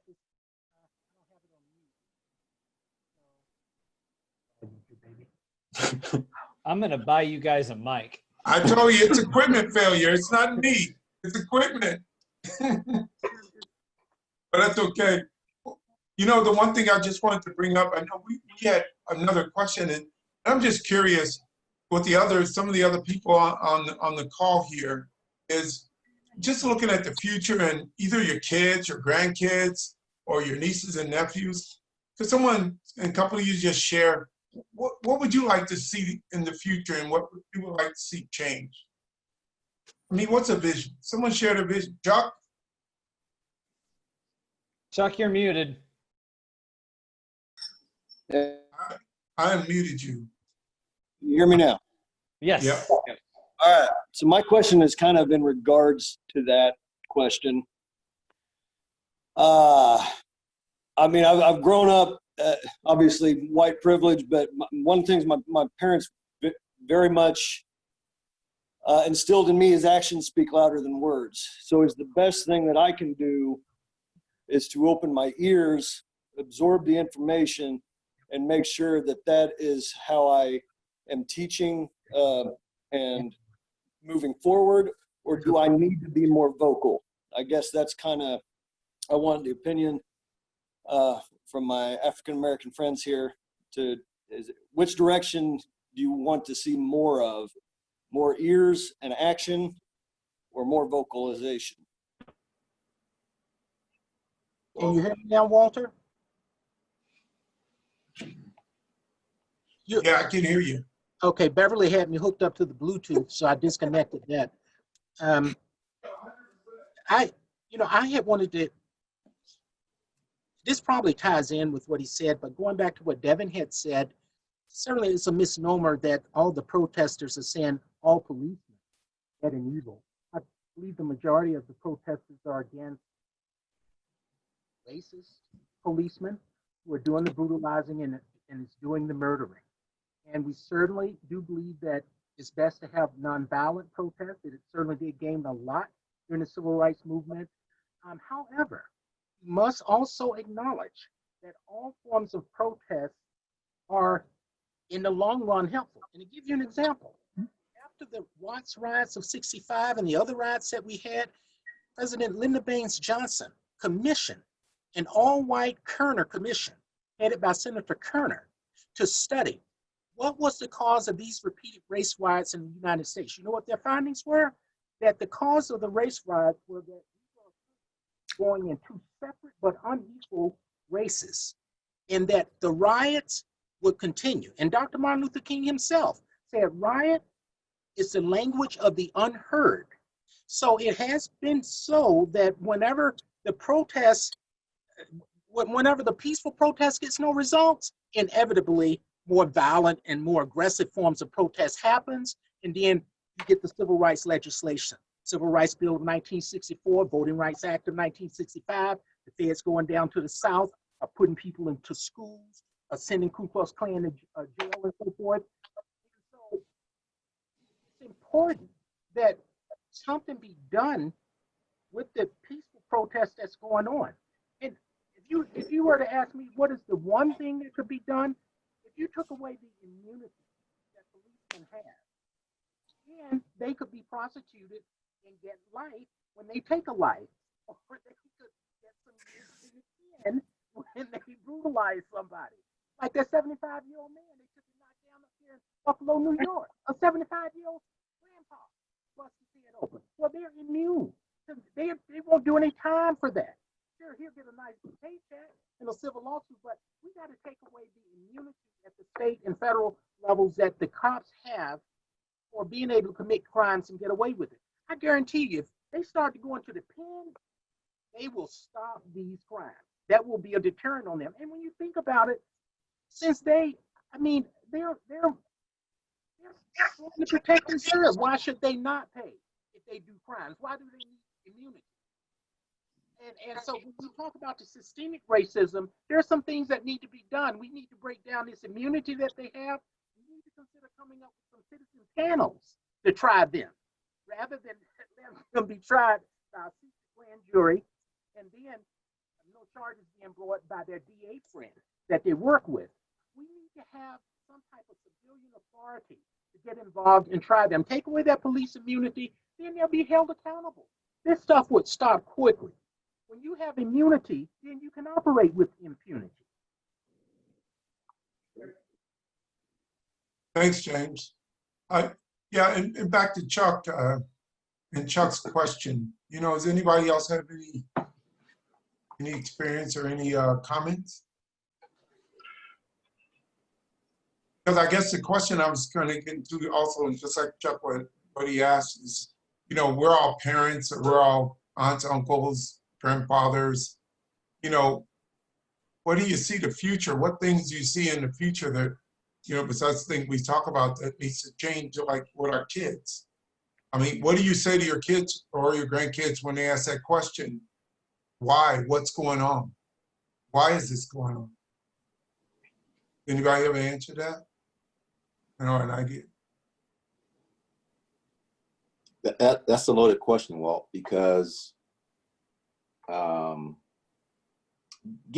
I'm gonna buy you guys a mic. I told you, it's equipment failure. It's not me. It's equipment. But that's okay. You know, the one thing I just wanted to bring up, I know we had another question, and I'm just curious what some of the other people on the call here is just looking at the future and either your kids, your grandkids, or your nieces and nephews. Could someone, in a couple of you, just share what would you like to see in the future and what would you like to see change? I mean, what's a vision? Someone share their vision. Chuck? Chuck, you're muted. I unmuted you. You hear me now? Yes. Yep. All right. So my question is kind of in regards to that question. I mean, I've grown up, obviously white privilege, but one thing my parents very much instilled in me is actions speak louder than words. So is the best thing that I can do is to open my ears, absorb the information, and make sure that that is how I am teaching and moving forward, or do I need to be more vocal? I guess that's kind of, I want the opinion from my African-American friends here which direction do you want to see more of? More ears and action or more vocalization? Can you hear me now, Walter? Yeah, I can hear you. Okay, Beverly had me hooked up to the Bluetooth, so I disconnected that. I had wanted to, this probably ties in with what he said, but going back to what Devin had said, certainly it's a misnomer that all the protesters are saying all policemen are bad and evil. I believe the majority of the protesters are against racist policemen who are doing the brutalizing and is doing the murdering. And we certainly do believe that it's best to have nonviolent protest. It certainly did gain a lot during the civil rights movement. However, we must also acknowledge that all forms of protest are, in the long run, helpful. And to give you an example, after the Watts riots of '65 and the other riots that we had, President Lyndon Baines Johnson commissioned an all-white Kerner commission headed by Senator Kerner to study what was the cause of these repeated race riots in the United States. You know what their findings were? That the cause of the race riots were that we were going in two separate but unequal races, and that the riots would continue. And Dr. Martin Luther King himself said, riot is the language of the unheard. So it has been so that whenever the peaceful protest gets no results, inevitably more violent and more aggressive forms of protest happens, and then you get the civil rights legislation. Civil Rights Bill of 1964, Voting Rights Act of 1965, the feds going down to the South, putting people into schools, sending Ku Klux Klan to jail and so forth. So it's important that something be done with the peaceful protest that's going on. And if you were to ask me what is the one thing that could be done, if you took away the immunity that policemen have, then they could be prosecuted and get life when they take a life, or they could get some immunity again when they brutalize somebody. Like that 75-year-old man they took and knocked down up here in Buffalo, New York. A 75-year-old grandpa busted his head open. Well, they're immune. They won't do any time for that. Sure, he'll get a nice paycheck in a civil lawsuit, but we got to take away the immunity at the state and federal levels that the cops have for being able to commit crimes and get away with it. I guarantee you, if they start to go into the pen, they will stop these crimes. That will be a deterrent on them. And when you think about it, since they're trying to protect themselves, why should they not pay if they do crimes? Why do they need immunity? And so when we talk about the systemic racism, there are some things that need to be done. We need to break down this immunity that they have. We need to consider coming up with some citizen panels to try them, rather than let them be tried by a secret grand jury and then no charges being brought by their DA friend that they work with. We need to have some type of civilian authority authority to get involved and try them. Take away that police immunity, then they'll be held accountable. This stuff would stop quickly. When you have immunity, then you can operate with impunity. Thanks, James. Yeah, and back to Chuck, and Chuck's question, you know, does anybody else have any experience or any comments? Because I guess the question I was kind of getting to also, just like Chuck, what he asked is, you know, we're all parents, or we're all aunts, uncles, grandfathers. You know, what do you see the future? What things do you see in the future that, you know, besides the thing we talk about that needs to change, like with our kids? I mean, what do you say to your kids or your grandkids when they ask that question? Why? What's going on? Why is this going on? Anybody have an answer to that? I know an idea. That's a loaded question, Walt, because give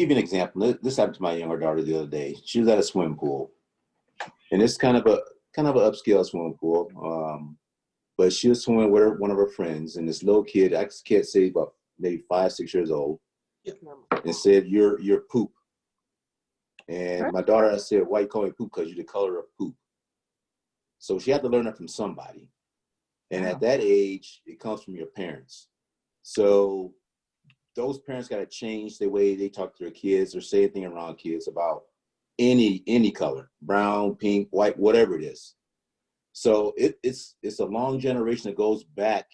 you an example. This happened to my younger daughter the other day. She was at a swimming pool, and it's kind of an upscale swimming pool. But she was swimming with one of her friends, and this little kid, I can't say about maybe 5, 6 years old, and said, "You're poop." And my daughter, I said, "Why you call me poop?" "Because you're the color of poop." So she had to learn that from somebody. And at that age, it comes from your parents. So those parents got to change the way they talk to their kids or say anything around kids about any color, brown, pink, white, whatever it is. So it's a long generation that goes back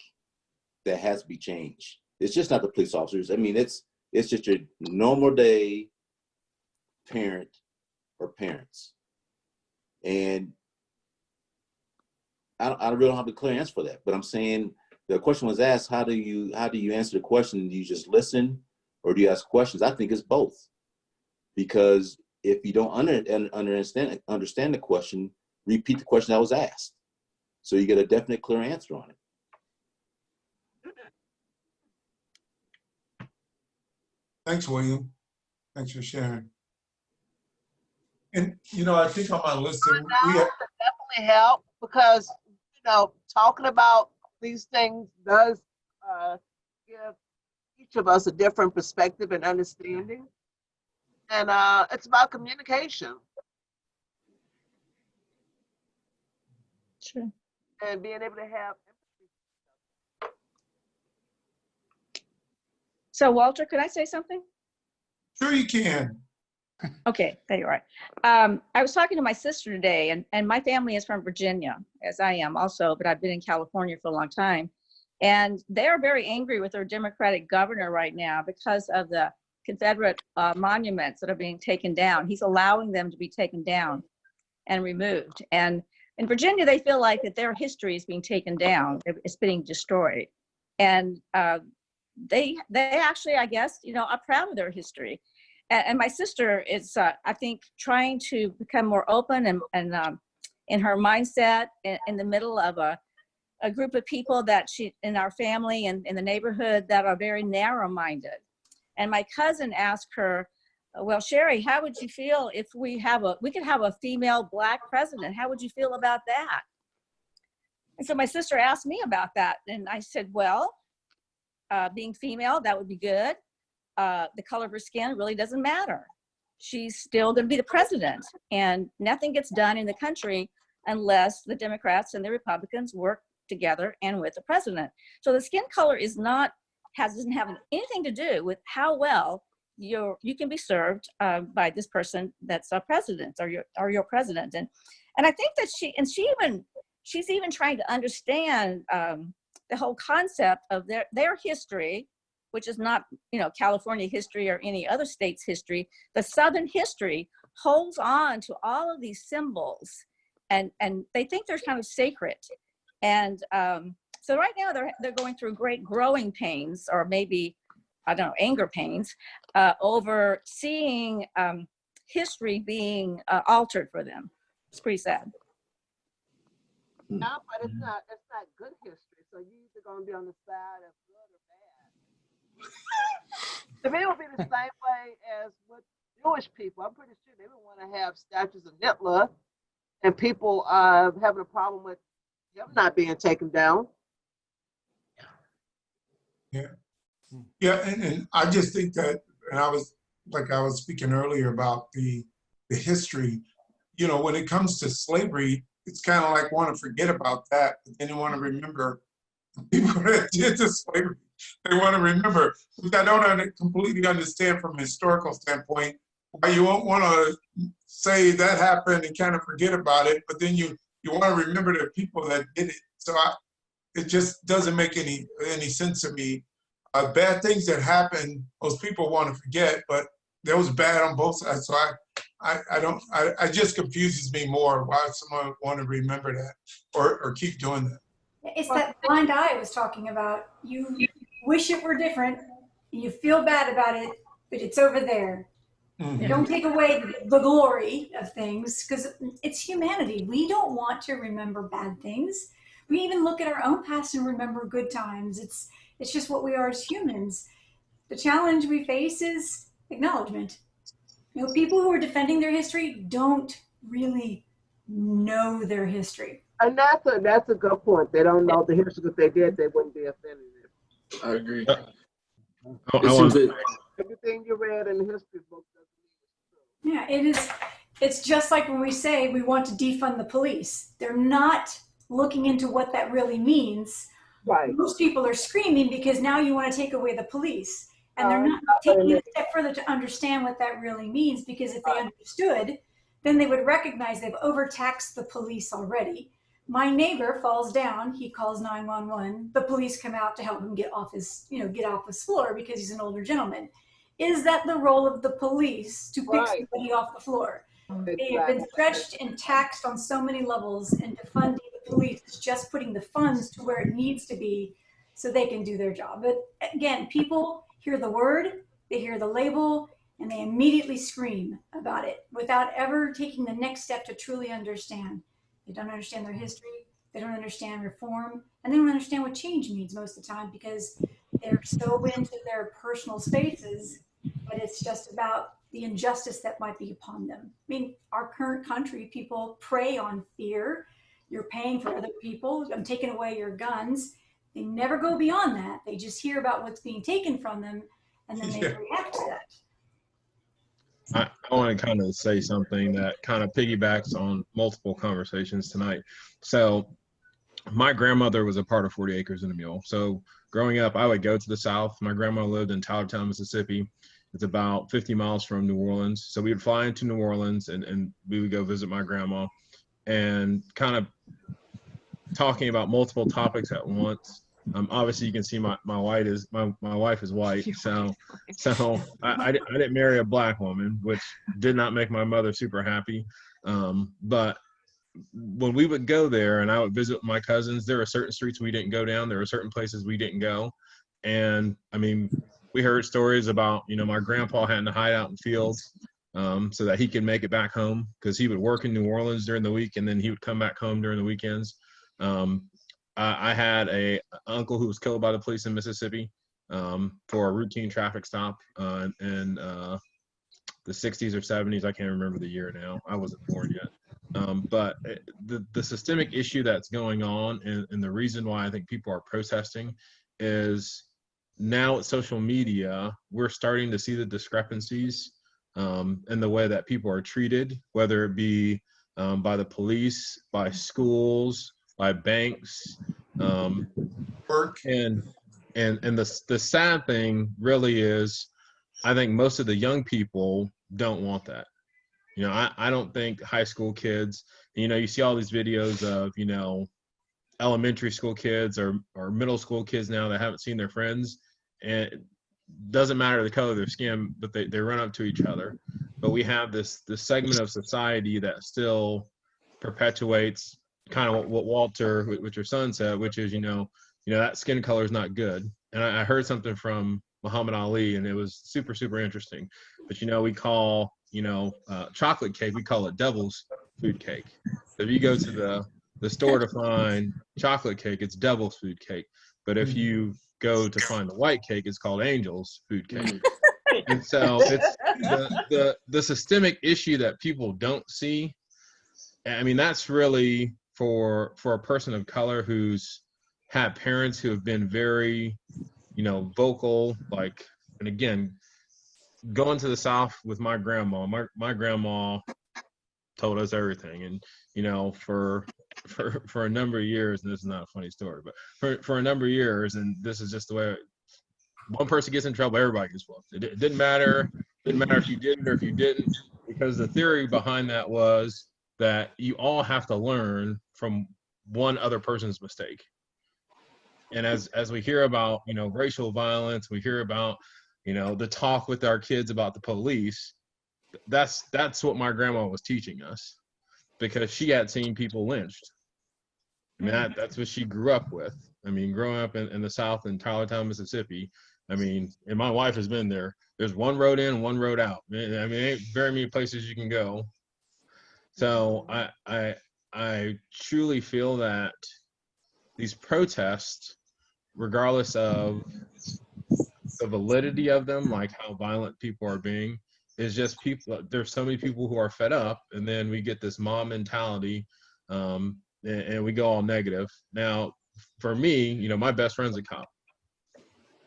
that has to be changed. It's just not the police officers. I mean, it's just your normal day parent or parents. And I really don't have a clear answer for that, but I'm saying the question was asked, how do you answer the question? Do you just listen or do you ask questions? I think it's both, because if you don't understand the question, repeat the question that was asked, so you get a definite, clear answer on it. Thanks, William. Thanks for sharing. And, you know, I think on my list, we have definitely help, because, you know, talking about these things does give each of us a different perspective and understanding. And it's about communication. Sure. And being able to have empathy. So Walter, could I say something? Sure you can. Okay, there you are. I was talking to my sister today, and my family is from Virginia, as I am also, but I've been in California for a long time. And they are very angry with their Democratic governor right now because of the Confederate monuments that are being taken down. He's allowing them to be taken down and removed. And in Virginia, they feel like that their history is being taken down. It's being destroyed. And they actually, I guess, you know, are proud of their history. And my sister is, I think, trying to become more open and in her mindset in the middle of a group of people that she, in our family and in the neighborhood, that are very narrow-minded. And my cousin asked her, well, Sherry, how would you feel if we could have a female Black president? How would you feel about that? And so my sister asked me about that. And I said, well, being female, that would be good. The color of her skin really doesn't matter. She's still going to be the president, and nothing gets done in the country unless the Democrats and the Republicans work together and with the president. So the skin color doesn't have anything to do with how well you can be served by this person that's a president or your president. And I think that she's even trying to understand the whole concept of their history, which is not, you know, California history or any other state's history. The Southern history holds on to all of these symbols, and they think they're kind of sacred. And so right now they're going through great growing pains, or maybe, I don't know, anger pains, over seeing history being altered for them. It's pretty sad. Yeah, but it's not good history. So you're either going to be on the side of good or bad. To me, it would be the same way as with Jewish people. I'm pretty sure they would want to have statues of Hitler and people having a problem with them not being taken down. Yeah, and I just think that, and I was speaking earlier about the history, you know, when it comes to slavery, it's kind of like want to forget about that, but then you want to remember the people that did the slavery. They want to remember, which I don't completely understand from a historical standpoint, why you won't want to say that happened and kind of forget about it, but then you want to remember the people that did it. So it just doesn't make any sense to me. Bad things that happen, most people want to forget, but that was bad on both sides. So I just confuses me more why someone want to remember that or keep doing that. It's that blind eye I was talking about. You wish it were different. You feel bad about it, but it's over there. Mhm. You don't take away the glory of things because it's humanity. We don't want to remember bad things. We even look at our own past and remember good times. It's just what we are as humans. The challenge we face is acknowledgement. You know, people who are defending their history don't really know their history. And that's a good point. They don't know the history. If they did, they wouldn't be offended. I agree. I want to Everything you read in the history book doesn't Yeah, it is. It's just like when we say we want to defund the police. They're not looking into what that really means. Right. Most people are screaming because now you want to take away the police. And they're not taking it a step further to understand what that really means, because if they understood, then they would recognize they've overtaxed the police already. My neighbor falls down, he calls 911. The police come out to help him get off his floor because he's an older gentleman. Is that the role of the police to pick somebody off the floor? They have been stretched and taxed on so many levels, and defunding the police is just putting the funds to where it needs to be so they can do their job. But again, people hear the word, they hear the label, and they immediately scream about it without ever taking the next step to truly understand. They don't understand their history, they don't understand reform, and they don't understand what change means most of the time because they're so into their personal spaces that it's just about the injustice that might be upon them. I mean, our current country, people prey on fear. You're paying for other people. I'm taking away your guns. They never go beyond that. They just hear about what's being taken from them, and then they react to that. I want to kind of say something that kind of piggybacks on multiple conversations tonight. So my grandmother was a part of 40 Acres and a Mule. So growing up, I would go to the South. My grandma lived in Tylertown, Mississippi. It's about 50 miles from New Orleans. So we would fly into New Orleans and we would go visit my grandma and kind of talking about multiple topics at once. Obviously you can see my wife is white. So I didn't marry a black woman, which did not make my mother super happy. But when we would go there and I would visit my cousins, there were certain streets we didn't go down. There were certain places we didn't go. And I mean, we heard stories about, you know, my grandpa having to hide out in fields so that he could make it back home because he would work in New Orleans during the week and then he would come back home during the weekends. I had a uncle who was killed by the police in Mississippi for a routine traffic stop in the 60s or 70s. I can't remember the year now. I wasn't born yet. But the systemic issue that's going on and the reason why I think people are protesting is now with social media, we're starting to see the discrepancies in the way that people are treated, whether it be by the police, by schools, by banks, and the sad thing really is, I think most of the young people don't want that. You know, I don't think high school kids, you know, you see all these videos of, you know, elementary school kids or middle school kids now that haven't seen their friends, and it doesn't matter the color of their skin, but they run up to each other. But we have this segment of society that still perpetuates kind of what Walter, what your son said, which is, you know, that skin color is not good. And I heard something from Muhammad Ali, and it was super, super interesting. But, you know, we call, you know, chocolate cake, we call it devil's food cake. So if you go to the store to find chocolate cake, it's devil's food cake. But if you go to find the white cake, it's called angel's food cake. And so it's the systemic issue that people don't see. I mean, that's really for a person of color who's had parents who have been very, vocal, like, and again, going to the South with my grandma, my grandma told us everything. And, for a number of years, and this is not a funny story, but for a number of years, and this is just the way one person gets in trouble, everybody gets whooped. It didn't matter if you did it or if you didn't, because the theory behind that was that you all have to learn from one other person's mistake. And as we hear about, racial violence, we hear about, the talk with our kids about the police, that's what my grandma was teaching us, because she had seen people lynched. I mean, that's what she grew up with. I mean, growing up in the South in Tylertown, Mississippi, I mean, and my wife has been there. There's one road in, one road out. I mean, ain't very many places you can go. So I truly feel that these protests, regardless of the validity of them, like how violent people are being, is just people. There's so many people who are fed up, and then we get this mob mentality, and we go all negative. Now, for me, my best friend's a cop.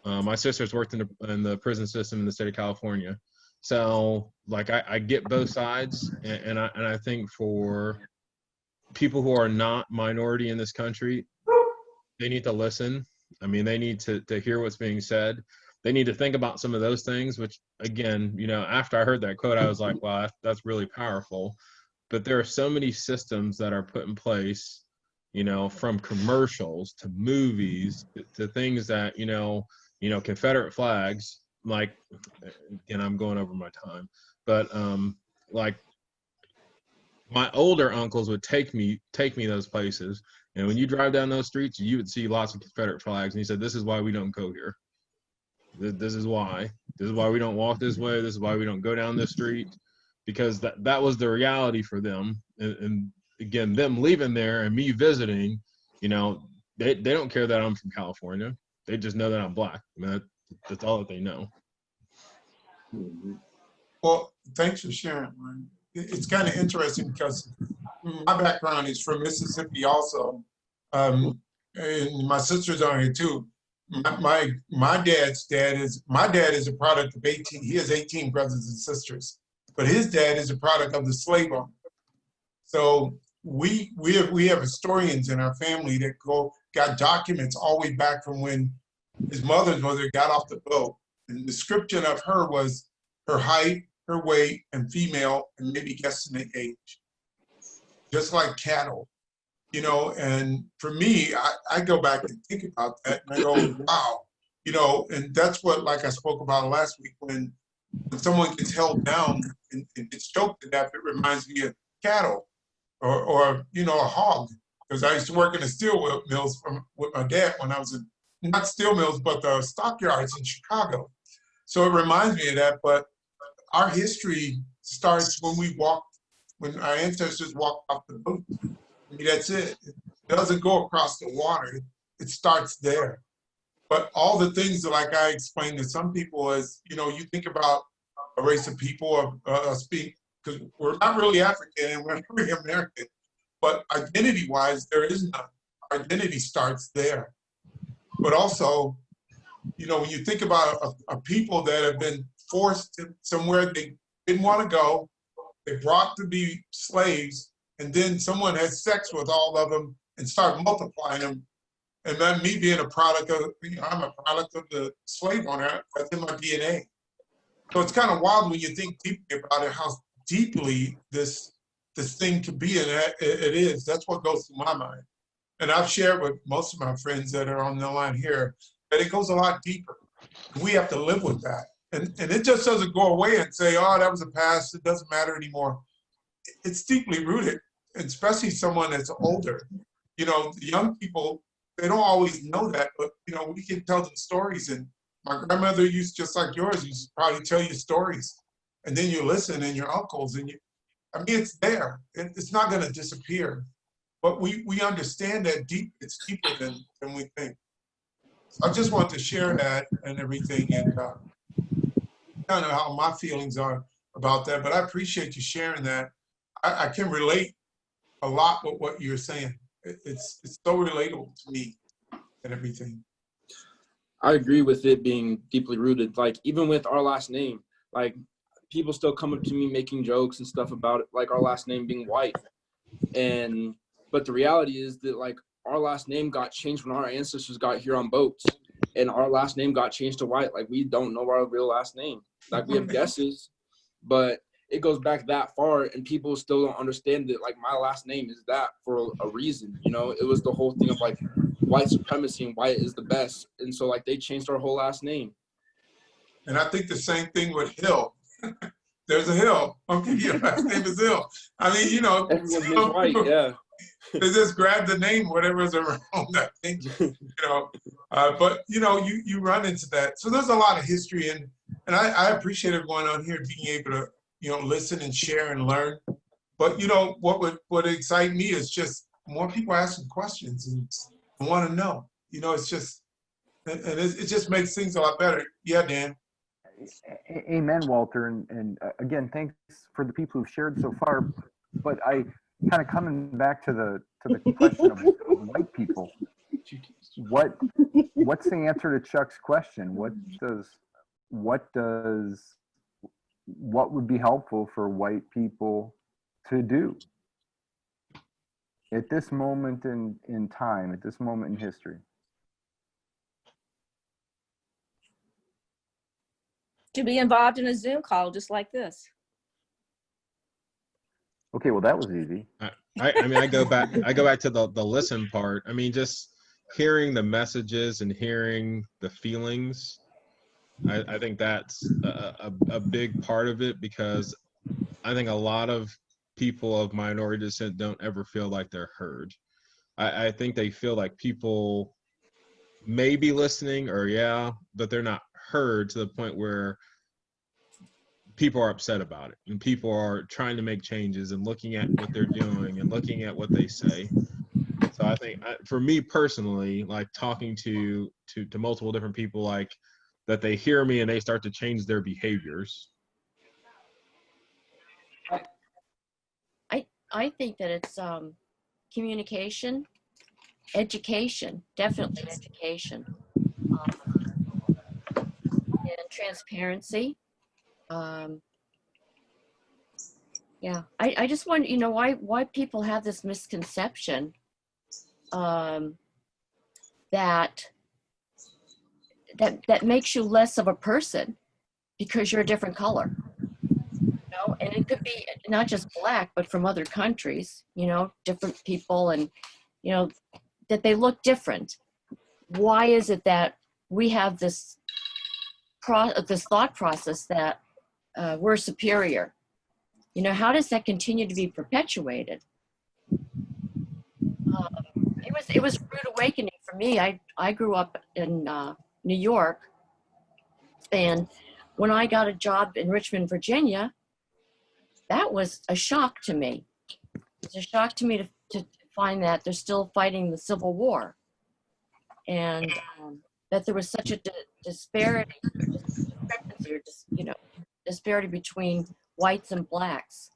My sister's worked in the prison system in the state of California. So, like, I get both sides, and I think for people who are not minority in this country, they need to listen. I mean, they need to hear what's being said. They need to think about some of those things, which, again, after I heard that quote, I was like, wow, that's really powerful. But there are so many systems that are put in place, from commercials to movies to things that, Confederate flags, like, and I'm going over my time, but like my older uncles would take me those places, and when you drive down those streets, you would see lots of Confederate flags, and he said, this is why we don't go here. This is why we don't walk this way. This is why we don't go down this street, because that was the reality for them. And again, them leaving there and me visiting, they don't care that I'm from California. They just know that I'm Black. I mean, that's all that they know. Well, thanks for sharing, man. It's kind of interesting because my background is from Mississippi also. And my sister's on here too. My dad is a product of 18. He has 18 brothers and sisters, but his dad is a product of the slave owner. So we have historians in our family that got documents all the way back from when his mother's mother got off the boat. And the description of her was her height, her weight, and female, and maybe guesstimate age, just like cattle. And for me, I go back and think about that, and I go, wow, and that's what, like I spoke about last week, when someone gets held down and gets choked to death, it reminds me of cattle or a hog, because I used to work in the steel mills with my dad when I was in, not steel mills, but the stockyards in Chicago. So it reminds me of that, but our history starts when our ancestors walked off the boat. I mean, that's it. It doesn't go across the water. It starts there. But all the things that, like I explained to some people, is, you think about a race of people, because we're not really African and we're not really American, but identity-wise, there is none. Identity starts there. But also, when you think about a people that have been forced to somewhere they didn't want to go, they brought to be slaves, and then someone has sex with all of them and start multiplying them. And then me being a product of, I'm a product of the slave owner, that's in my DNA. So it's kind of wild when you think deeply about it, how deeply this thing could be, and it is. That's what goes through my mind. And I've shared with most of my friends that are on the line here that it goes a lot deeper. We have to live with that. And it just doesn't go away and say, oh, that was a past, it doesn't matter anymore. It's deeply rooted, especially someone that's older. The young people, they don't always know that, but we can tell them stories. And my grandmother used, just like yours, used to probably tell you stories. And then you listen, and your uncles, and it's there. It's not gonna disappear. But we understand that it's deeper than we think. So I just want to share that and everything, and I don't know how my feelings are about that, but I appreciate you sharing that. I can relate a lot with what you're saying. It's so relatable to me and everything. I agree with it being deeply rooted. Like even with our last name, like people still come up to me making jokes and stuff about it, like our last name being White. But the reality is that like our last name got changed when our ancestors got here on boats, and our last name got changed to White. Like we don't know our real last name. Like we have guesses, but it goes back that far, and people still don't understand that like my last name is that for a reason. You know, it was the whole thing of like white supremacy and white is the best, and so like they changed our whole last name. And I think the same thing with Hill. There's a Hill. Okay, your last name is Hill. I mean, you know, everyone's name's White, yeah. They just grab the name, whatever's around. I think, you know, but you know, you run into that. So there's a lot of history, and I appreciate everyone on here being able to, you know, listen and share and learn. But you know, what excites me is just more people asking questions and want to know. You know, it's just, and it just makes things a lot better. Yeah, Dan. Amen, Walter. And again, thanks for the people who've shared so far. But I kind of coming back to the question of white people. What's the answer to Chuck's question? What would be helpful for white people to do at this moment in time, at this moment in history? To be involved in a Zoom call just like this. Okay, well that was easy. I mean, I go back to the listen part. I mean, just hearing the messages and hearing the feelings. I think that's a big part of it, because I think a lot of people of minority descent don't ever feel like they're heard. I think they feel like people may be listening but they're not heard to the point where people are upset about it and people are trying to make changes and looking at what they're doing and looking at what they say. So I think for me personally, like talking to multiple different people, like that they hear me and they start to change their behaviors. I think that it's communication, education, definitely education, and transparency. Yeah, I just wonder, you know, why people have this misconception that makes you less of a person because you're a different color. You know, and it could be not just Black, but from other countries, you know, different people, and, you know, that they look different. Why is it that we have this thought process that we're superior? You know, how does that continue to be perpetuated? It was a rude awakening for me. I grew up in New York, and when I got a job in Richmond, Virginia, that was a shock to me. It's a shock to me to find that they're still fighting the Civil War, and that there was such a disparity, or just, you know, disparity between whites and Blacks.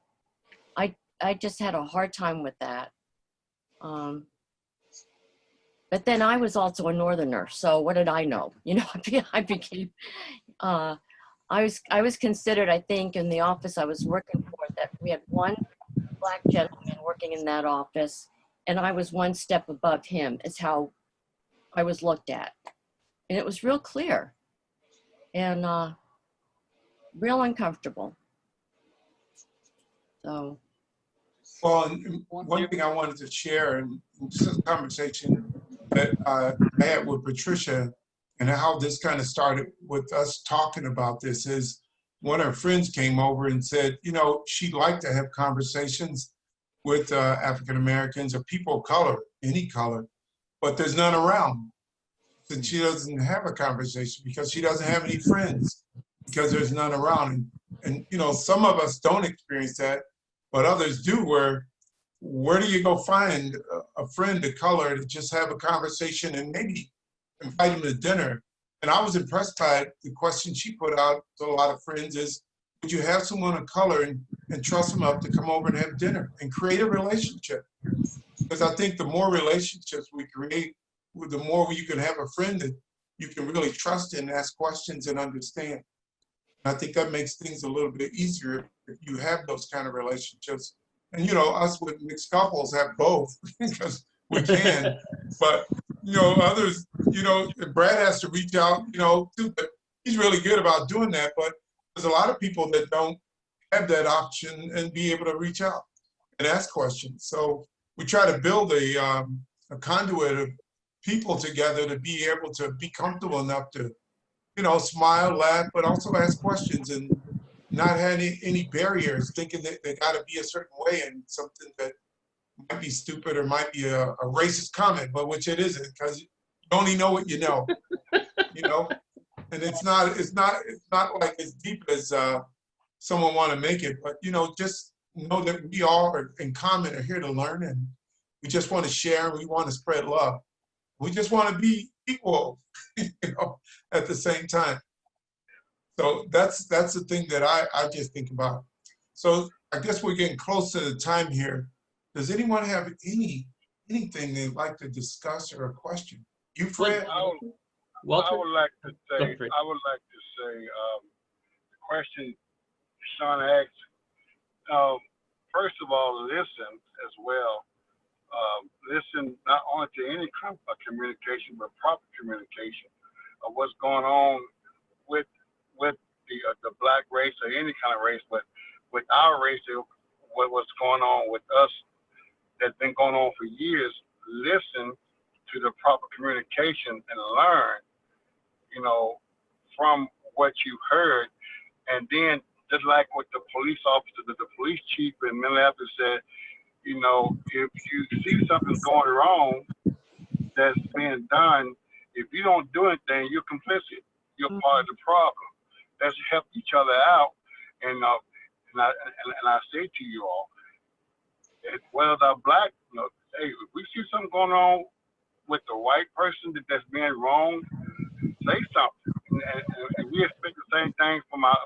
I just had a hard time with that. But then I was also a Northerner, so what did I know? You know, I became, I was considered, I think, in the office I was working for, that we had one Black gentleman working in that office, and I was one step above him, is how I was looked at. And it was real clear and real uncomfortable. So. Well, and one thing I wanted to share, and this is a conversation that I had with Patricia, and how this kind of started with us talking about this, is one of her friends came over and said, you know, she'd like to have conversations with African Americans or people of color, any color, but there's none around. And she doesn't have a conversation because she doesn't have any friends, because there's none around. And you know, some of us don't experience that, but others do. Where do you go find a friend of color to just have a conversation and maybe invite them to dinner? And I was impressed by the question she put out to a lot of friends is, would you have someone of color and trust them up to come over and have dinner and create a relationship? Because I think the more relationships we create, the more you can have a friend that you can really trust and ask questions and understand. And I think that makes things a little bit easier if you have those kind of relationships. And, you know, us with mixed couples have both because we can, but, you know, others, you know, Brad has to reach out, you know, too, but he's really good about doing that. But there's a lot of people that don't have that option and be able to reach out and ask questions. So we try to build a conduit of people together to be able to be comfortable enough to, you know, smile, laugh, but also ask questions and not have any barriers, thinking that they got to be a certain way and something that might be stupid or might be a racist comment, but which it isn't, because you only know what you know, you know. And it's not like as deep as someone want to make it, but you know, just know that we all are in common are here to learn, and we just want to share and we want to spread love. We just want to be equal, you know, at the same time. So that's the thing that I just think about. So I guess we're getting close to the time here. Does anyone have anything they'd like to discuss or a question? You, Fred? Walter? I would like to say, the question Sean asked, first of all, listen as well. Listen not only to any communication, but proper communication of what's going on with the black race or any kind of race, but with our race, what's going on with us that's been going on for years. Listen to the proper communication and learn, you know, from what you heard. And then just like what the police officer, the police chief in Minneapolis said, you know, if you see something's going wrong that's being done, if you don't do anything, you're complicit. You're part of the problem. Let's help each other out. And I say to you all, whether they're black, you know, hey, if we see something going on with the white person that's being wrong, say something. And we expect the same thing from our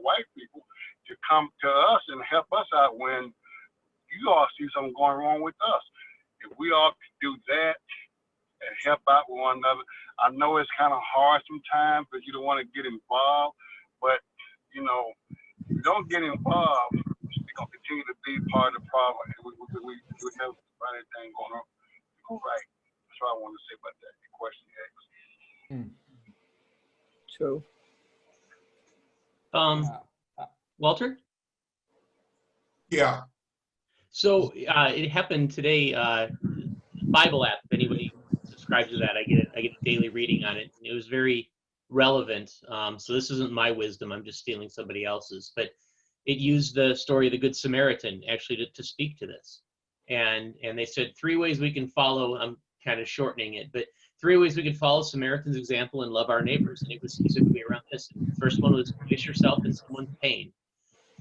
white people to come to us and help us out when you all see something going wrong with us. If we all could do that and help out with one another, I know it's kind of hard sometimes because you don't want to get involved, but you know, if you don't get involved, we're gonna continue to be part of the problem, and we never find anything going on. All right, that's what I want to say about that. The question you asked. True. Walter? Yeah. So it happened today. Bible app. If anybody subscribes to that, I get a daily reading on it. And it was very relevant. So this isn't my wisdom. I'm just stealing somebody else's. But it used the story of the Good Samaritan actually to speak to this. And they said 3 ways we can follow. I'm kind of shortening it, but 3 ways we can follow Samaritan's example and love our neighbors. And it was specifically around this. The first one was place yourself in someone's pain.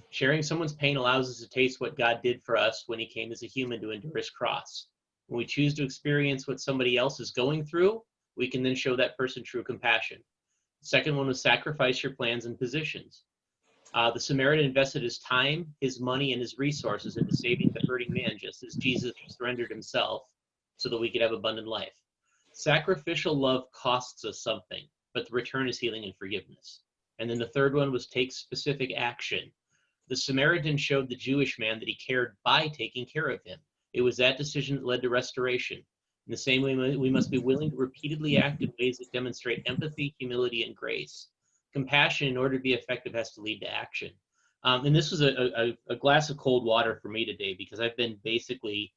Sharing someone's pain allows us to taste what God did for us when he came as a human to endure his cross. When we choose to experience what somebody else is going through, we can then show that person true compassion. The second one was sacrifice your plans and positions. The Samaritan invested his time, his money, and his resources into saving the hurting man, just as Jesus surrendered himself so that we could have abundant life. Sacrificial love costs us something, but the return is healing and forgiveness. And then the third one was take specific action. The Samaritan showed the Jewish man that he cared by taking care of him. It was that decision that led to restoration. In the same way, we must be willing to repeatedly act in ways that demonstrate empathy, humility, and grace. Compassion, in order to be effective, has to lead to action. And this was a glass of cold water for me today, because I've been basically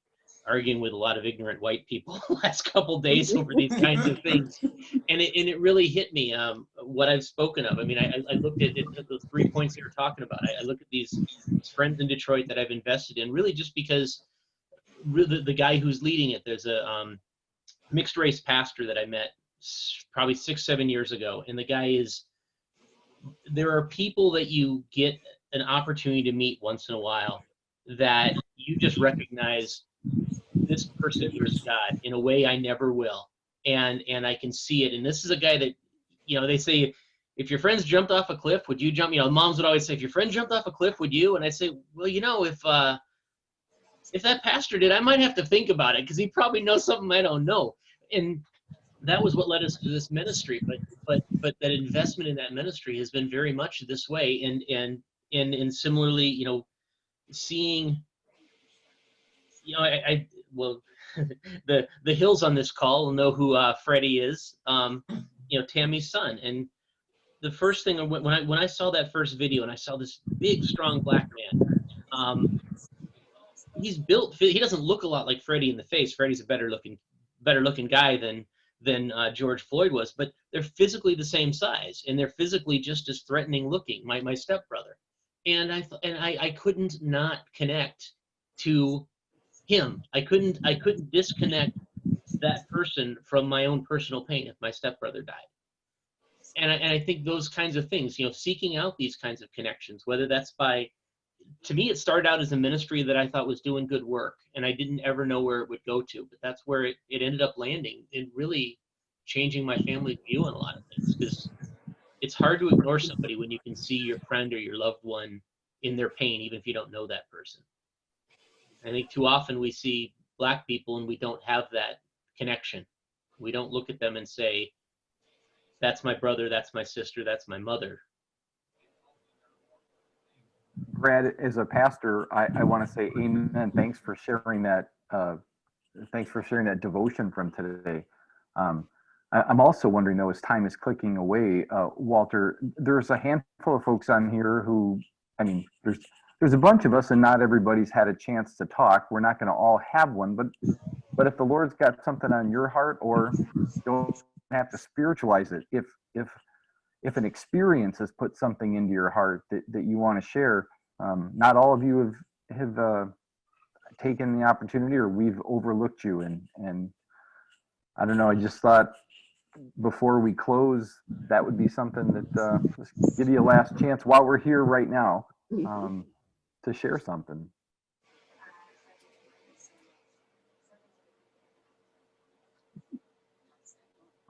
arguing with a lot of ignorant white people the last couple days over these kinds of things. And it really hit me, what I've spoken of. I mean, I looked at the 3 points that you're talking about. I looked at these friends in Detroit that I've invested in, really just because really the guy who's leading it, there's a mixed race pastor that I met probably 6-7 years ago. And the guy there are people that you get an opportunity to meet once in a while that you just recognize this person hears God in a way I never will. And I can see it. And this is a guy that, you know, they say if your friends jumped off a cliff, would you jump? You know, moms would always say, if your friend jumped off a cliff, would you? And I'd say, well, you know, if that pastor did, I might have to think about it because he probably knows something I don't know. And that was what led us to this ministry. But that investment in that ministry has been very much this way. And similarly, you know, seeing, you know, well, the Hills on this call will know who Freddie is. You know, Tammy's son. And the first thing when I saw that first video and I saw this big, strong black man, he's built. He doesn't look a lot like Freddie in the face. Freddie's a better looking guy than George Floyd was, but they're physically the same size and they're physically just as threatening looking. My stepbrother, and I couldn't not connect to him. I couldn't disconnect that person from my own personal pain if my stepbrother died. And I think those kinds of things, you know, seeking out these kinds of connections, whether that's by, to me, it started out as a ministry that I thought was doing good work, and I didn't ever know where it would go to, but that's where it ended up landing and really changing my family's view on a lot of things, because it's hard to ignore somebody when you can see your friend or your loved one in their pain, even if you don't know that person. I think too often we see Black people and we don't have that connection. We don't look at them and say, that's my brother, that's my sister, that's my mother. Brad, as a pastor, I want to say amen. Thanks for sharing that. Thanks for sharing that devotion from today. I'm also wondering, though, as time is clicking away, Walter, there's a handful of folks on here who, I mean, there's a bunch of us, and not everybody's had a chance to talk. We're not going to all have one, but if the Lord's got something on your heart, or don't have to spiritualize it, if an experience has put something into your heart that you want to share, not all of you have taken the opportunity, or we've overlooked you. And I don't know, I just thought before we close, that would be something that just give you a last chance while we're here right now to share something.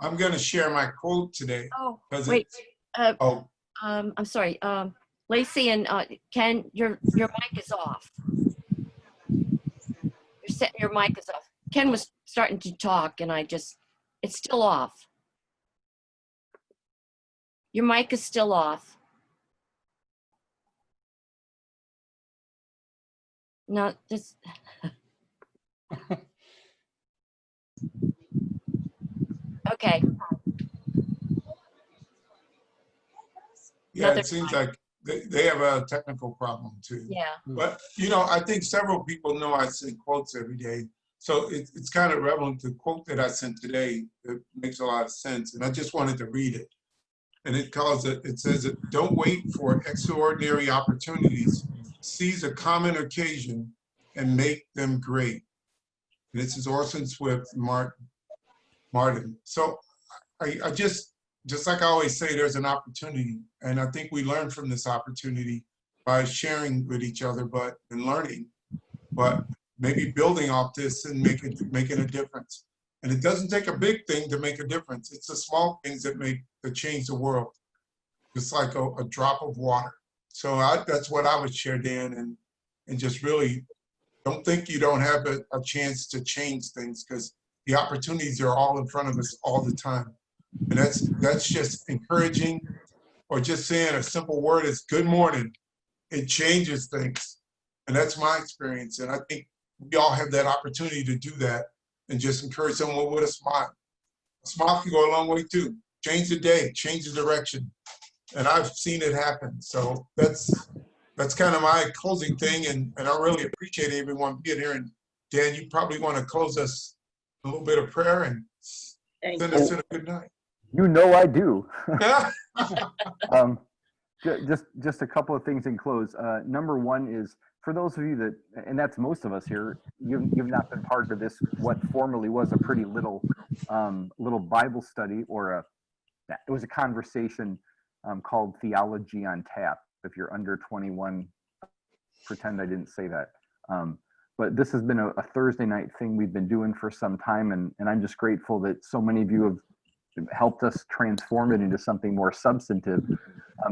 I'm going to share my quote today. Oh, 'cause wait. it's- I'm sorry. Lacey and Ken, your mic is off. Your mic is off. Ken was starting to talk, and it's still off. Your mic is still off. No, just. Okay. Yeah, it seems like they have a technical problem too. Yeah. But, you know, I think several people know I send quotes every day. So it's kind of relevant. The quote that I sent today, it makes a lot of sense. And I just wanted to read it. And it says, don't wait for extraordinary opportunities. Seize a common occasion and make them great. And this is Orson Swett, Martin. So I just like I always say, there's an opportunity. And I think we learn from this opportunity by sharing with each other, and learning, but maybe building off this and making a difference. And it doesn't take a big thing to make a difference. It's the small things that change the world. It's like a drop of water. So that's what I would share, Dan, and just really don't think you don't have a chance to change things, because the opportunities are all in front of us all the time. And that's just encouraging, or just saying a simple word is good morning. It changes things. And that's my experience. And I think we all have that opportunity to do that, and just encourage someone with a smile. A smile can go a long way too. Change the day, change the direction. And I've seen it happen. So that's kind of my closing thing. And I really appreciate everyone being here. And Dan, you probably want to close us a little bit of prayer and send us in a good night. You know I do. Just a couple of things in close. Number one is, for those of you that, and that's most of us here, you've not been part of this, what formerly was a pretty little Bible study, or it was a conversation called Theology on Tap. If you're under 21, pretend I didn't say that. But this has been a Thursday night thing we've been doing for some time, and I'm just grateful that so many of you helped us transform it into something more substantive.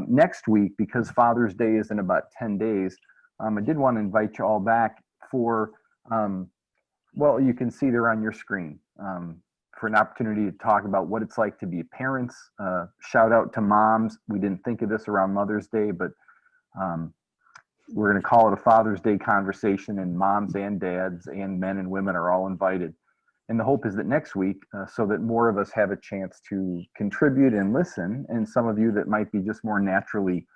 Next week, because Father's Day is in about 10 days, I did want to invite you all back for, well, you can see there on your screen, for an opportunity to talk about what it's like to be parents. Shout out to moms. We didn't think of this around Mother's Day, but we're going to call it a Father's Day conversation, and moms and dads and men and women are all invited. And the hope is that next week, so that more of us have a chance to contribute and listen, and some of you that might be just more naturally,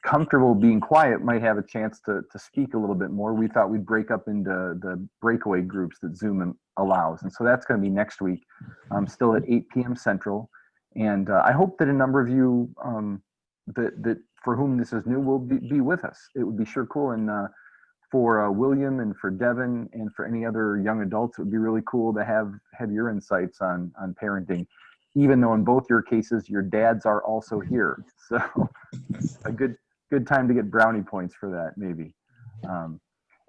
comfortable being quiet might have a chance to speak a little bit more. We thought we'd break up into the breakaway groups that Zoom allows. And so that's going to be next week, still at 8 p.m. Central. And I hope that a number of you that for whom this is new will be with us. It would be sure cool. And for William and for Devin and for any other young adults, it would be really cool to have your insights on parenting, even though in both your cases, your dads are also here. So a good time to get brownie points for that, maybe.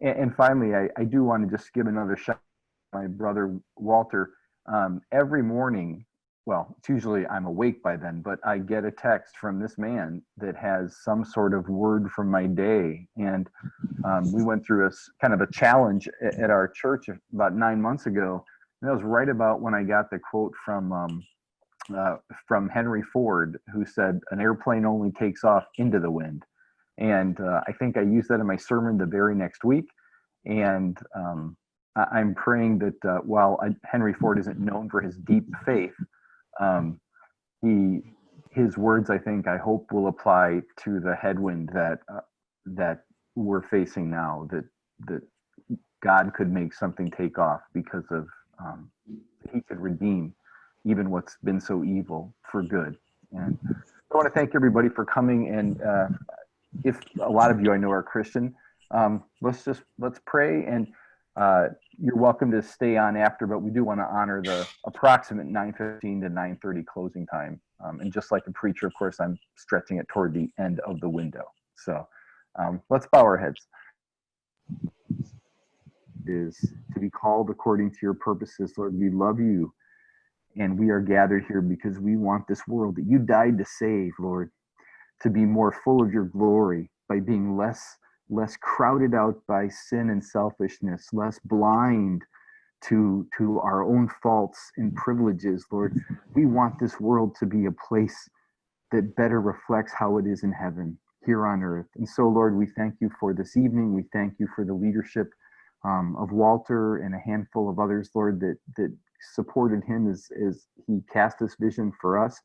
And finally, I do want to just give another shout out to my brother, Walter. Every morning, well, it's usually I'm awake by then, but I get a text from this man that has some sort of word from my day. And we went through a kind of a challenge at our church about 9 months ago. And that was right about when I got the quote from Henry Ford, who said, "An airplane only takes off into the wind." And I think I used that in my sermon the very next week. And I'm praying that while Henry Ford isn't known for his deep faith, his words, I hope, will apply to the headwind that we're facing now, that God could make something take off because of he could redeem even what's been so evil for good. And I want to thank everybody for coming. And if a lot of you I know are Christian, let's pray. And you're welcome to stay on after, but we do want to honor the approximate 9:15 to 9:30 closing time. And just like a preacher, of course, I'm stretching it toward the end of the window. So let's bow our heads. Is to be called according to your purposes, Lord. We love you, and we are gathered here because we want this world that you died to save, Lord, to be more full of your glory by being less crowded out by sin and selfishness, less blind to our own faults and privileges, Lord. We want this world to be a place that better reflects how it is in heaven, here on earth. And so, Lord, we thank you for this evening. We thank you for the leadership of Walter and a handful of others, Lord, that supported him as he cast this vision for us.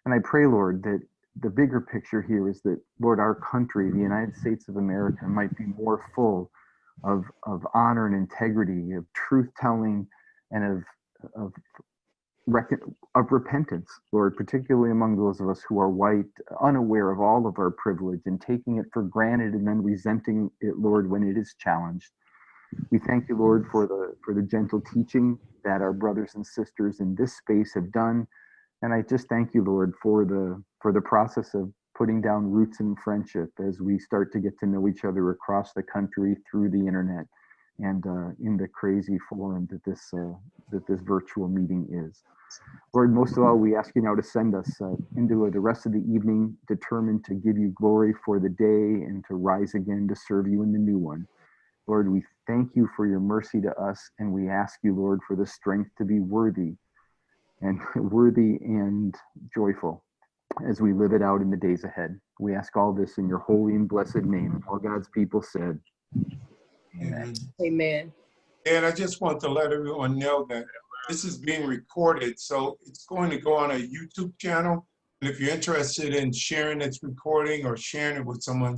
And I pray, Lord, that the bigger picture here is that, Lord, our country, the United States of America, might be more full of honor and integrity, of truth-telling, and of repentance, Lord, particularly among those of us who are white, unaware of all of our privilege and taking it for granted and then resenting it, Lord, when it is challenged. We thank you, Lord, for the gentle teaching that our brothers and sisters in this space have done. And I just thank you, Lord, for the process of putting down roots in friendship as we start to get to know each other across the country through the internet and in the crazy forum that this virtual meeting is. Lord, most of all, we ask you now to send us into the rest of the evening, determined to give you glory for the day and to rise again to serve you in the new one. Lord, we thank you for your mercy to us, and we ask you, Lord, for the strength to be worthy and joyful as we live it out in the days ahead. We ask all this in your holy and blessed name. All God's people said, amen. Amen. And I just want to let everyone know that this is being recorded, so it's going to go on a YouTube channel. And if you're interested in sharing this recording or sharing it with someone,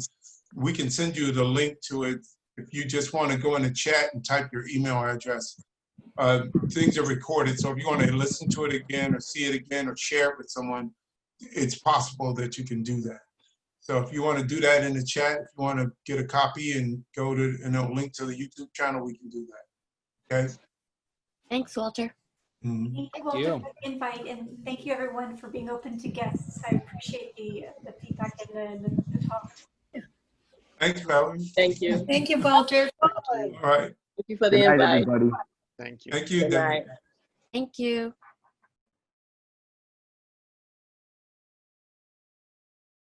we can send you the link to it. If you just want to go in the chat and type your email address, things are recorded. So if you want to listen to it again or see it again or share it with someone, it's possible that you can do that. So if you want to do that in the chat, if you want to get a copy and go to link to the YouTube channel, we can do that. Okay. Thanks, Walter. Mm-hmm. Thank you, Walter, for the invite, and thank you everyone for being open to guests. I appreciate the feedback and the talk. Thanks, Valerie. Thank you. Thank you, Walter. All right. Thank you for the Good night, invite. everybody. Thank you. Thank you. Good night. Thank you.